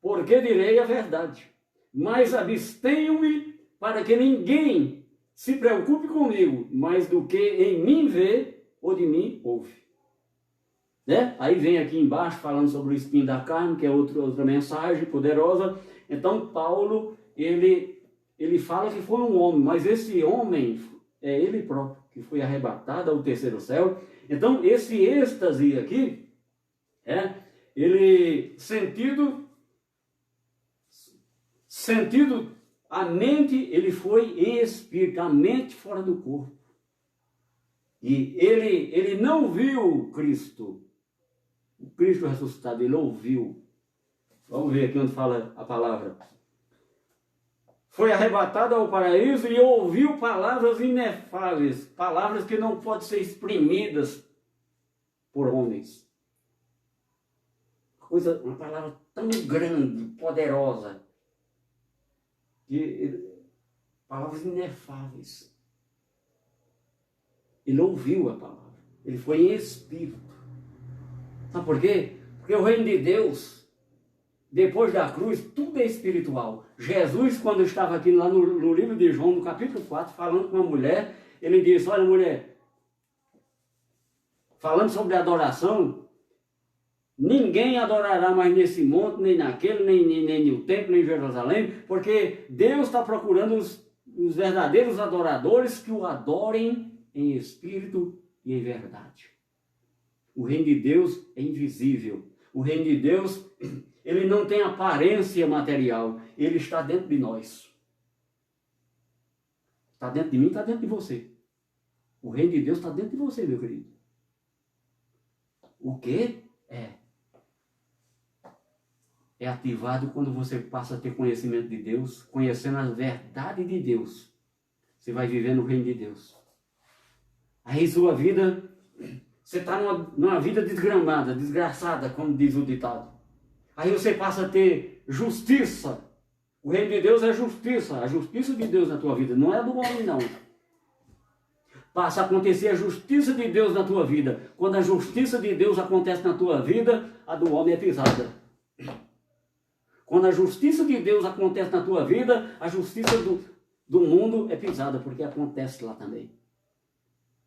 Porque direi a verdade, mas abstenho-me para que ninguém se preocupe comigo, mais do que em mim vê ou de mim ouve. Né? Aí vem aqui embaixo falando sobre o espinho da carne, que é outra mensagem poderosa. Então Paulo, ele fala que foi um homem, mas esse homem é ele próprio, que foi arrebatado ao terceiro céu. Então esse êxtase aqui, ele sentido a mente, ele foi em espírito, a mente fora do corpo. E ele não viu Cristo, o Cristo ressuscitado, ele ouviu. Vamos ver aqui onde fala a palavra. Foi arrebatado ao paraíso e ouviu palavras inefáveis, palavras que não podem ser exprimidas por homens. Uma palavra tão grande, poderosa, palavras inefáveis. Ele ouviu a palavra. Ele foi em espírito. Sabe por quê? Porque o reino de Deus, depois da cruz, tudo é espiritual. Jesus, quando estava aqui lá no livro de João, no capítulo 4, falando com uma mulher, ele disse, olha mulher, falando sobre adoração, ninguém adorará mais nesse monte, nem naquele, nem no templo, nem em Jerusalém, porque Deus está procurando os verdadeiros adoradores que o adorem em espírito e em verdade. O reino de Deus é invisível. O reino de Deus, ele não tem aparência material. Ele está dentro de nós. Está dentro de mim, está dentro de você. O reino de Deus está dentro de você, meu querido. O que é ativado quando você passa a ter conhecimento de Deus, conhecendo a verdade de Deus. Você vai viver no reino de Deus. Aí sua vida, você está numa vida desgramada, desgraçada, como diz o ditado. Aí você passa a ter justiça. O reino de Deus é justiça. A justiça de Deus na tua vida, não é do homem não. Passa a acontecer a justiça de Deus na tua vida. Quando a justiça de Deus acontece na tua vida, a do homem é pisada. Quando a justiça de Deus acontece na tua vida, a justiça do mundo é pisada, porque acontece lá também.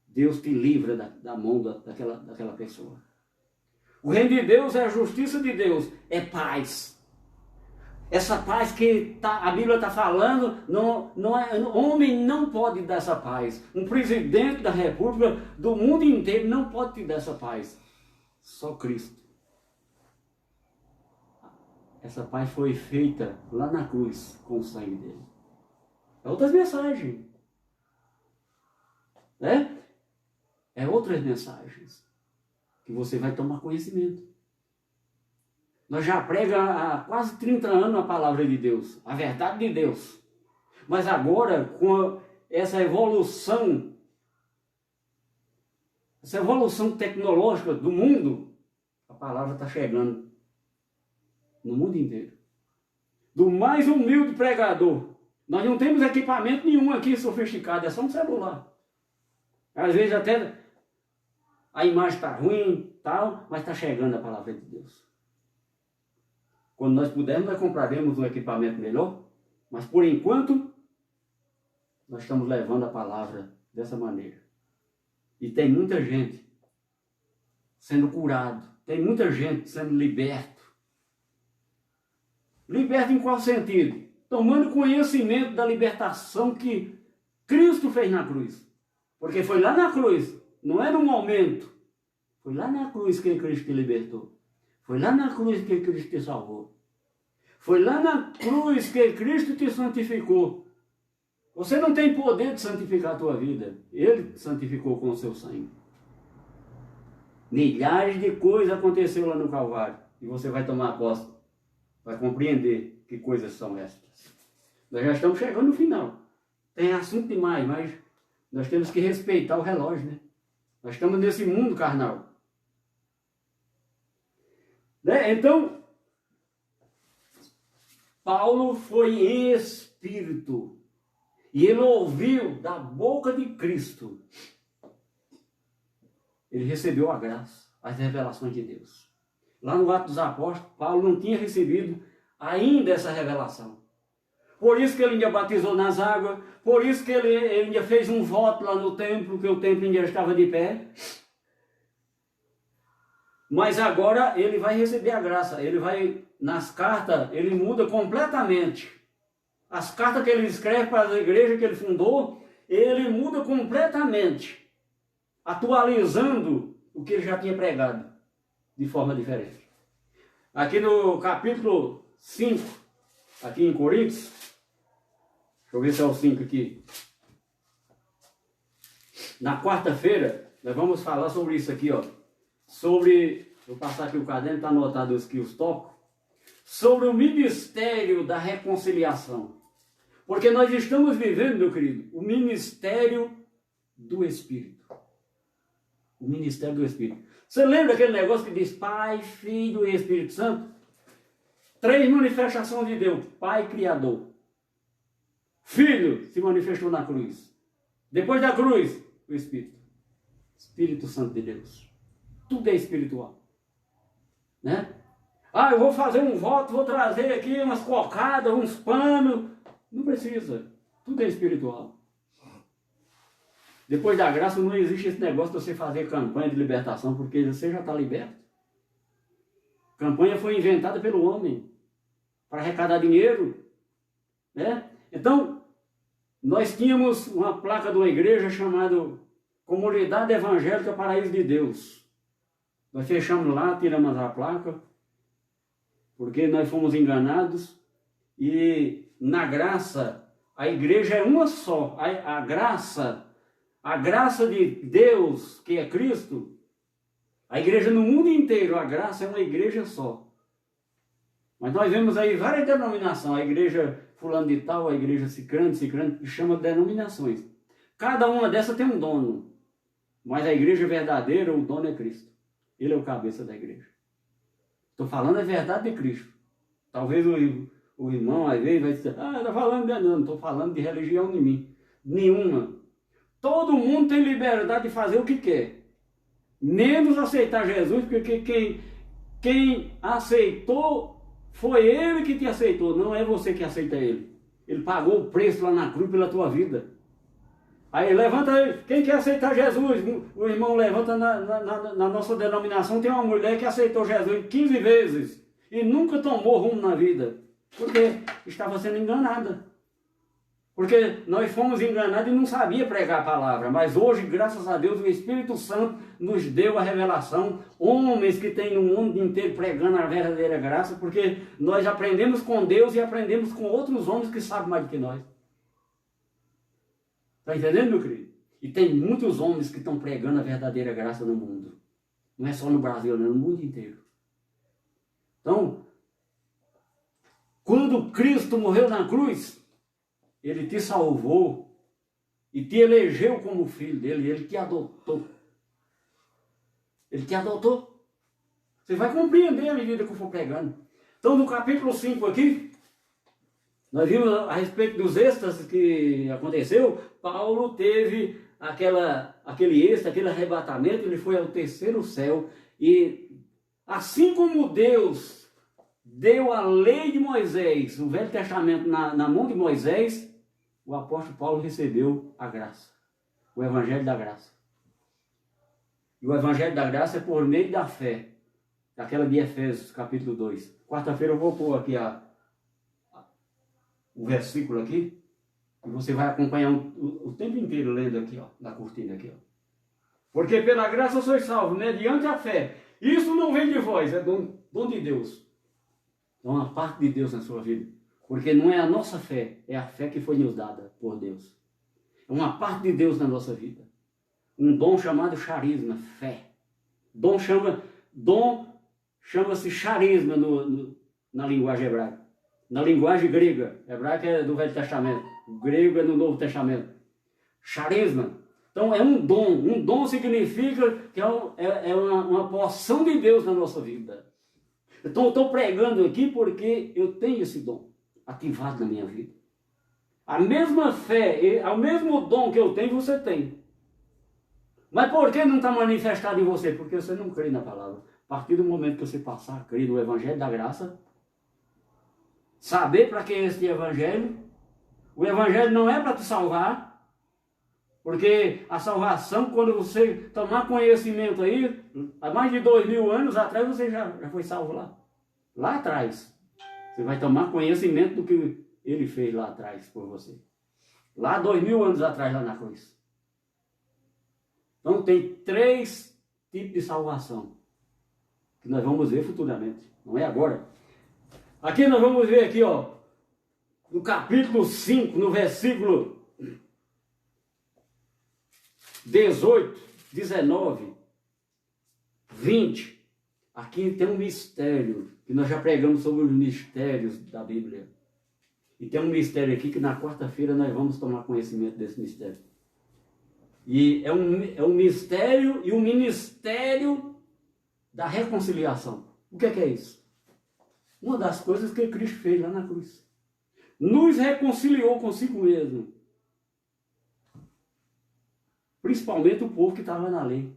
Deus te livra da mão daquela pessoa. O reino de Deus é a justiça de Deus, é paz. Essa paz que a Bíblia está falando, homem não pode dar essa paz. Um presidente da República do mundo inteiro não pode te dar essa paz. Só Cristo. Essa paz foi feita lá na cruz com o sangue dele. É outras mensagens. Né? É outras mensagens que você vai tomar conhecimento. Nós já pregamos há quase 30 anos a palavra de Deus, a verdade de Deus. Mas agora, com essa evolução tecnológica do mundo, a palavra está chegando no mundo inteiro. Do mais humilde pregador. Nós não temos equipamento nenhum aqui sofisticado, é só um celular. Às vezes até a imagem está ruim, tal, mas está chegando a palavra de Deus. Quando nós pudermos, nós compraremos um equipamento melhor, mas por enquanto, nós estamos levando a palavra dessa maneira. E tem muita gente sendo curado, tem muita gente sendo liberto. Liberto em qual sentido? Tomando conhecimento da libertação que Cristo fez na cruz. Porque foi lá na cruz, não é no momento, foi lá na cruz que Cristo te libertou. Foi lá na cruz que Cristo te salvou. Foi lá na cruz que Cristo te santificou. Você não tem poder de santificar a tua vida. Ele te santificou com o seu sangue. Milhares de coisas aconteceram lá no Calvário. E você vai tomar posse. Vai compreender que coisas são estas. Nós já estamos chegando no final. Tem assunto demais, mas nós temos que respeitar o relógio, né? Nós estamos nesse mundo carnal. Né? Então, Paulo foi em espírito e ele ouviu da boca de Cristo. Ele recebeu a graça, as revelações de Deus. Lá no Atos dos Apóstolos, Paulo não tinha recebido ainda essa revelação. Por isso que ele ainda batizou nas águas, por isso que ele ainda fez um voto lá no templo, que o templo ainda estava de pé. Mas agora ele vai receber a graça, ele vai, nas cartas, ele muda completamente. As cartas que ele escreve para as igrejas que ele fundou, ele muda completamente, atualizando o que ele já tinha pregado, de forma diferente. Aqui no capítulo 5, aqui em Coríntios, deixa eu ver se é o 5 aqui. Na quarta-feira, nós vamos falar sobre isso aqui, ó. Vou passar aqui o caderno, está anotado aqui os tópicos, sobre o ministério da reconciliação. Porque nós estamos vivendo, meu querido, o ministério do Espírito. O ministério do Espírito. Você lembra aquele negócio que diz Pai, Filho e Espírito Santo? 3 manifestações de Deus. Pai, Criador. Filho se manifestou na cruz. Depois da cruz, o Espírito. Espírito Santo de Deus. Tudo é espiritual. Né? Ah, eu vou fazer um voto, vou trazer aqui umas cocadas, uns panos. Não precisa. Tudo é espiritual. Depois da graça não existe esse negócio de você fazer campanha de libertação, porque você já está liberto. Campanha foi inventada pelo homem para arrecadar dinheiro. Né? Então, nós tínhamos uma placa de uma igreja chamada Comunidade Evangélica Paraíso de Deus. Nós fechamos lá, tiramos a placa, porque nós fomos enganados. E na graça, a igreja é uma só. A graça de Deus, que é Cristo, a igreja no mundo inteiro, a graça é uma igreja só. Mas nós vemos aí várias denominações, a igreja fulano de tal, a igreja cicrano, que chama de denominações. Cada uma dessas tem um dono, mas a igreja verdadeira, o dono é Cristo. Ele é o cabeça da igreja. Estou falando a verdade de Cristo. Talvez o irmão às vezes vai dizer, está falando de não estou falando de religião em mim. Nenhuma. Todo mundo tem liberdade de fazer o que quer. Menos aceitar Jesus, porque quem aceitou foi ele que te aceitou, não é você que aceita ele. Ele pagou o preço lá na cruz pela tua vida. Aí levanta aí, quem quer aceitar Jesus? O irmão levanta na nossa denominação, tem uma mulher que aceitou Jesus 15 vezes e nunca tomou rumo na vida, porque estava sendo enganada. Porque nós fomos enganados e não sabia pregar a palavra, mas hoje, graças a Deus, o Espírito Santo nos deu a revelação, homens que têm no mundo inteiro pregando a verdadeira graça, porque nós aprendemos com Deus e aprendemos com outros homens que sabem mais do que nós. Está entendendo, meu querido? E tem muitos homens que estão pregando a verdadeira graça no mundo. Não é só no Brasil, não, no mundo inteiro. Então, quando Cristo morreu na cruz, Ele te salvou e te elegeu como filho dele, Ele te adotou. Ele te adotou. Você vai compreender à medida que eu for pregando. Então, no capítulo 5 aqui, nós vimos a respeito dos êxtases que aconteceu. Paulo teve aquele êxtase, aquele arrebatamento, ele foi ao terceiro céu. E assim como Deus deu a lei de Moisés, o Velho Testamento na mão de Moisés, o apóstolo Paulo recebeu a graça, o Evangelho da Graça. E o Evangelho da Graça é por meio da fé, daquela de Efésios, capítulo 2. Quarta-feira eu vou pôr aqui o versículo aqui, e você vai acompanhar o tempo inteiro lendo aqui, ó, na cortina aqui, ó. Porque pela graça sois salvos, mediante a fé. Isso não vem de vós, é dom de Deus. É uma parte de Deus na sua vida. Porque não é a nossa fé, é a fé que foi nos dada por Deus. É uma parte de Deus na nossa vida. Um dom chamado charisma, fé. Dom chama-se charisma na linguagem hebraica. Na linguagem grega, hebraica é do Velho Testamento, grego é do Novo Testamento. Charisma. Então é um dom. Um dom significa que é uma porção de Deus na nossa vida. Então eu estou pregando aqui porque eu tenho esse dom ativado na minha vida. A mesma fé, o mesmo dom que eu tenho, você tem. Mas por que não está manifestado em você? Porque você não crê na palavra. A partir do momento que você passar a crer no Evangelho da Graça, saber para que é esse Evangelho, o Evangelho não é para te salvar, porque a salvação, quando você tomar conhecimento aí, há mais de 2000 anos atrás, você já foi salvo lá atrás. Você vai tomar conhecimento do que Ele fez lá atrás por você. Lá 2000 anos atrás, lá na cruz. Então tem 3 tipos de salvação, que nós vamos ver futuramente, não é agora. Aqui nós vamos ver aqui, ó, no capítulo 5, no versículo 18, 19, 20. Aqui tem um mistério, que nós já pregamos sobre os mistérios da Bíblia. E tem um mistério aqui que na quarta-feira nós vamos tomar conhecimento desse mistério. E é um mistério e um ministério da reconciliação. O que é isso? Uma das coisas que Cristo fez lá na cruz. Nos reconciliou consigo mesmo. Principalmente o povo que estava na lei.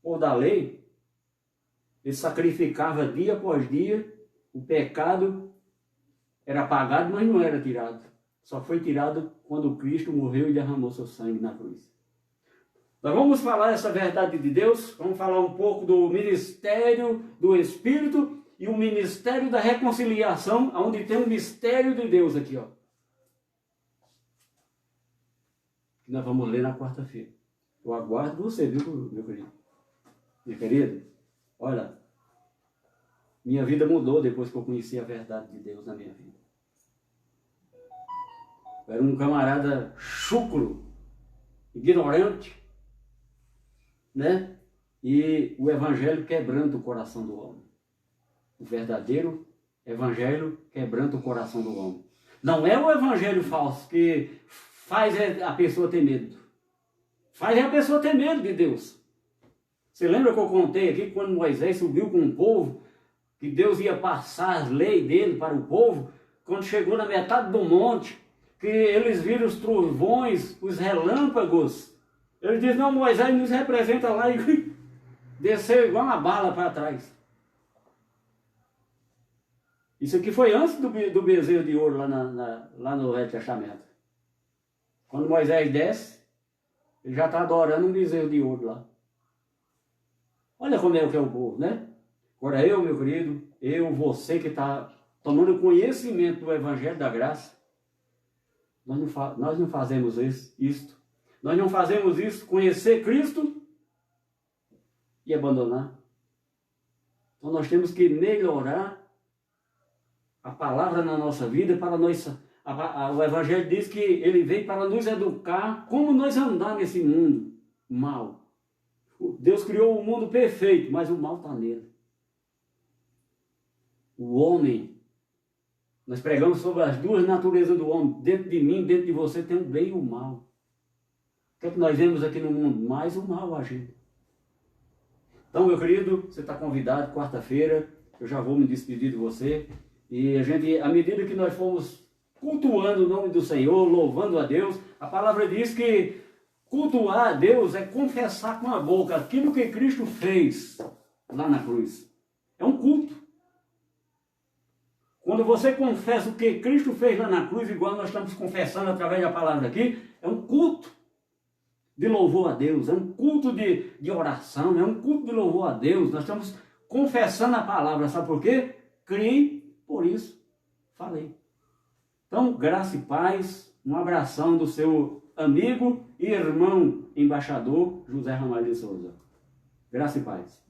O povo da lei, ele sacrificava dia após dia, o pecado era apagado, mas não era tirado. Só foi tirado quando Cristo morreu e derramou seu sangue na cruz. Nós vamos falar essa verdade de Deus, vamos falar um pouco do ministério do Espírito e o ministério da reconciliação, onde tem um mistério de Deus aqui, ó. Que nós vamos ler na quarta-feira. Eu aguardo você, viu, meu querido? Minha querida, olha, minha vida mudou depois que eu conheci a verdade de Deus na minha vida. Eu era um camarada chucro, ignorante, né? E o Evangelho quebranta o coração do homem. O verdadeiro Evangelho quebranta o coração do homem. Não é o Evangelho falso que faz a pessoa ter medo. Faz a pessoa ter medo de Deus. Você lembra que eu contei aqui quando Moisés subiu com o povo, que Deus ia passar as leis dele para o povo, quando chegou na metade do monte, que eles viram os trovões, os relâmpagos. Ele diz, não, Moisés nos representa lá e desceu igual uma bala para trás. Isso aqui foi antes do bezerro de ouro lá no Velho Testamento. Quando Moisés desce, Ele já está adorando um bezerro de ouro lá. Olha como é que é o povo, né? Agora eu, meu querido, você que está tomando conhecimento do Evangelho da Graça, nós não fazemos isto. Nós não fazemos isso, conhecer Cristo e abandonar. Então nós temos que melhorar a palavra na nossa vida para nós. O Evangelho diz que ele veio para nos educar como nós andar nesse mundo mal. Deus criou o mundo perfeito, mas o mal está nele. O homem, nós pregamos sobre as duas naturezas do homem. Dentro de mim, dentro de você tem o bem e o mal. O que é que nós vemos aqui no mundo? Mais o mal agindo. Então, meu querido, você está convidado, quarta-feira, eu já vou me despedir de você. E a gente, à medida que nós fomos cultuando o nome do Senhor, louvando a Deus, a palavra diz que cultuar a Deus é confessar com a boca aquilo que Cristo fez lá na cruz. É um culto. Quando você confessa o que Cristo fez lá na cruz, igual nós estamos confessando através da palavra aqui, é um culto de louvor a Deus, é um culto de oração, é um culto de louvor a Deus. Nós estamos confessando a palavra, sabe por quê? Criei, por isso falei. Então, graça e paz, um abração do seu amigo e irmão embaixador José Ramalho de Souza. Graça e paz.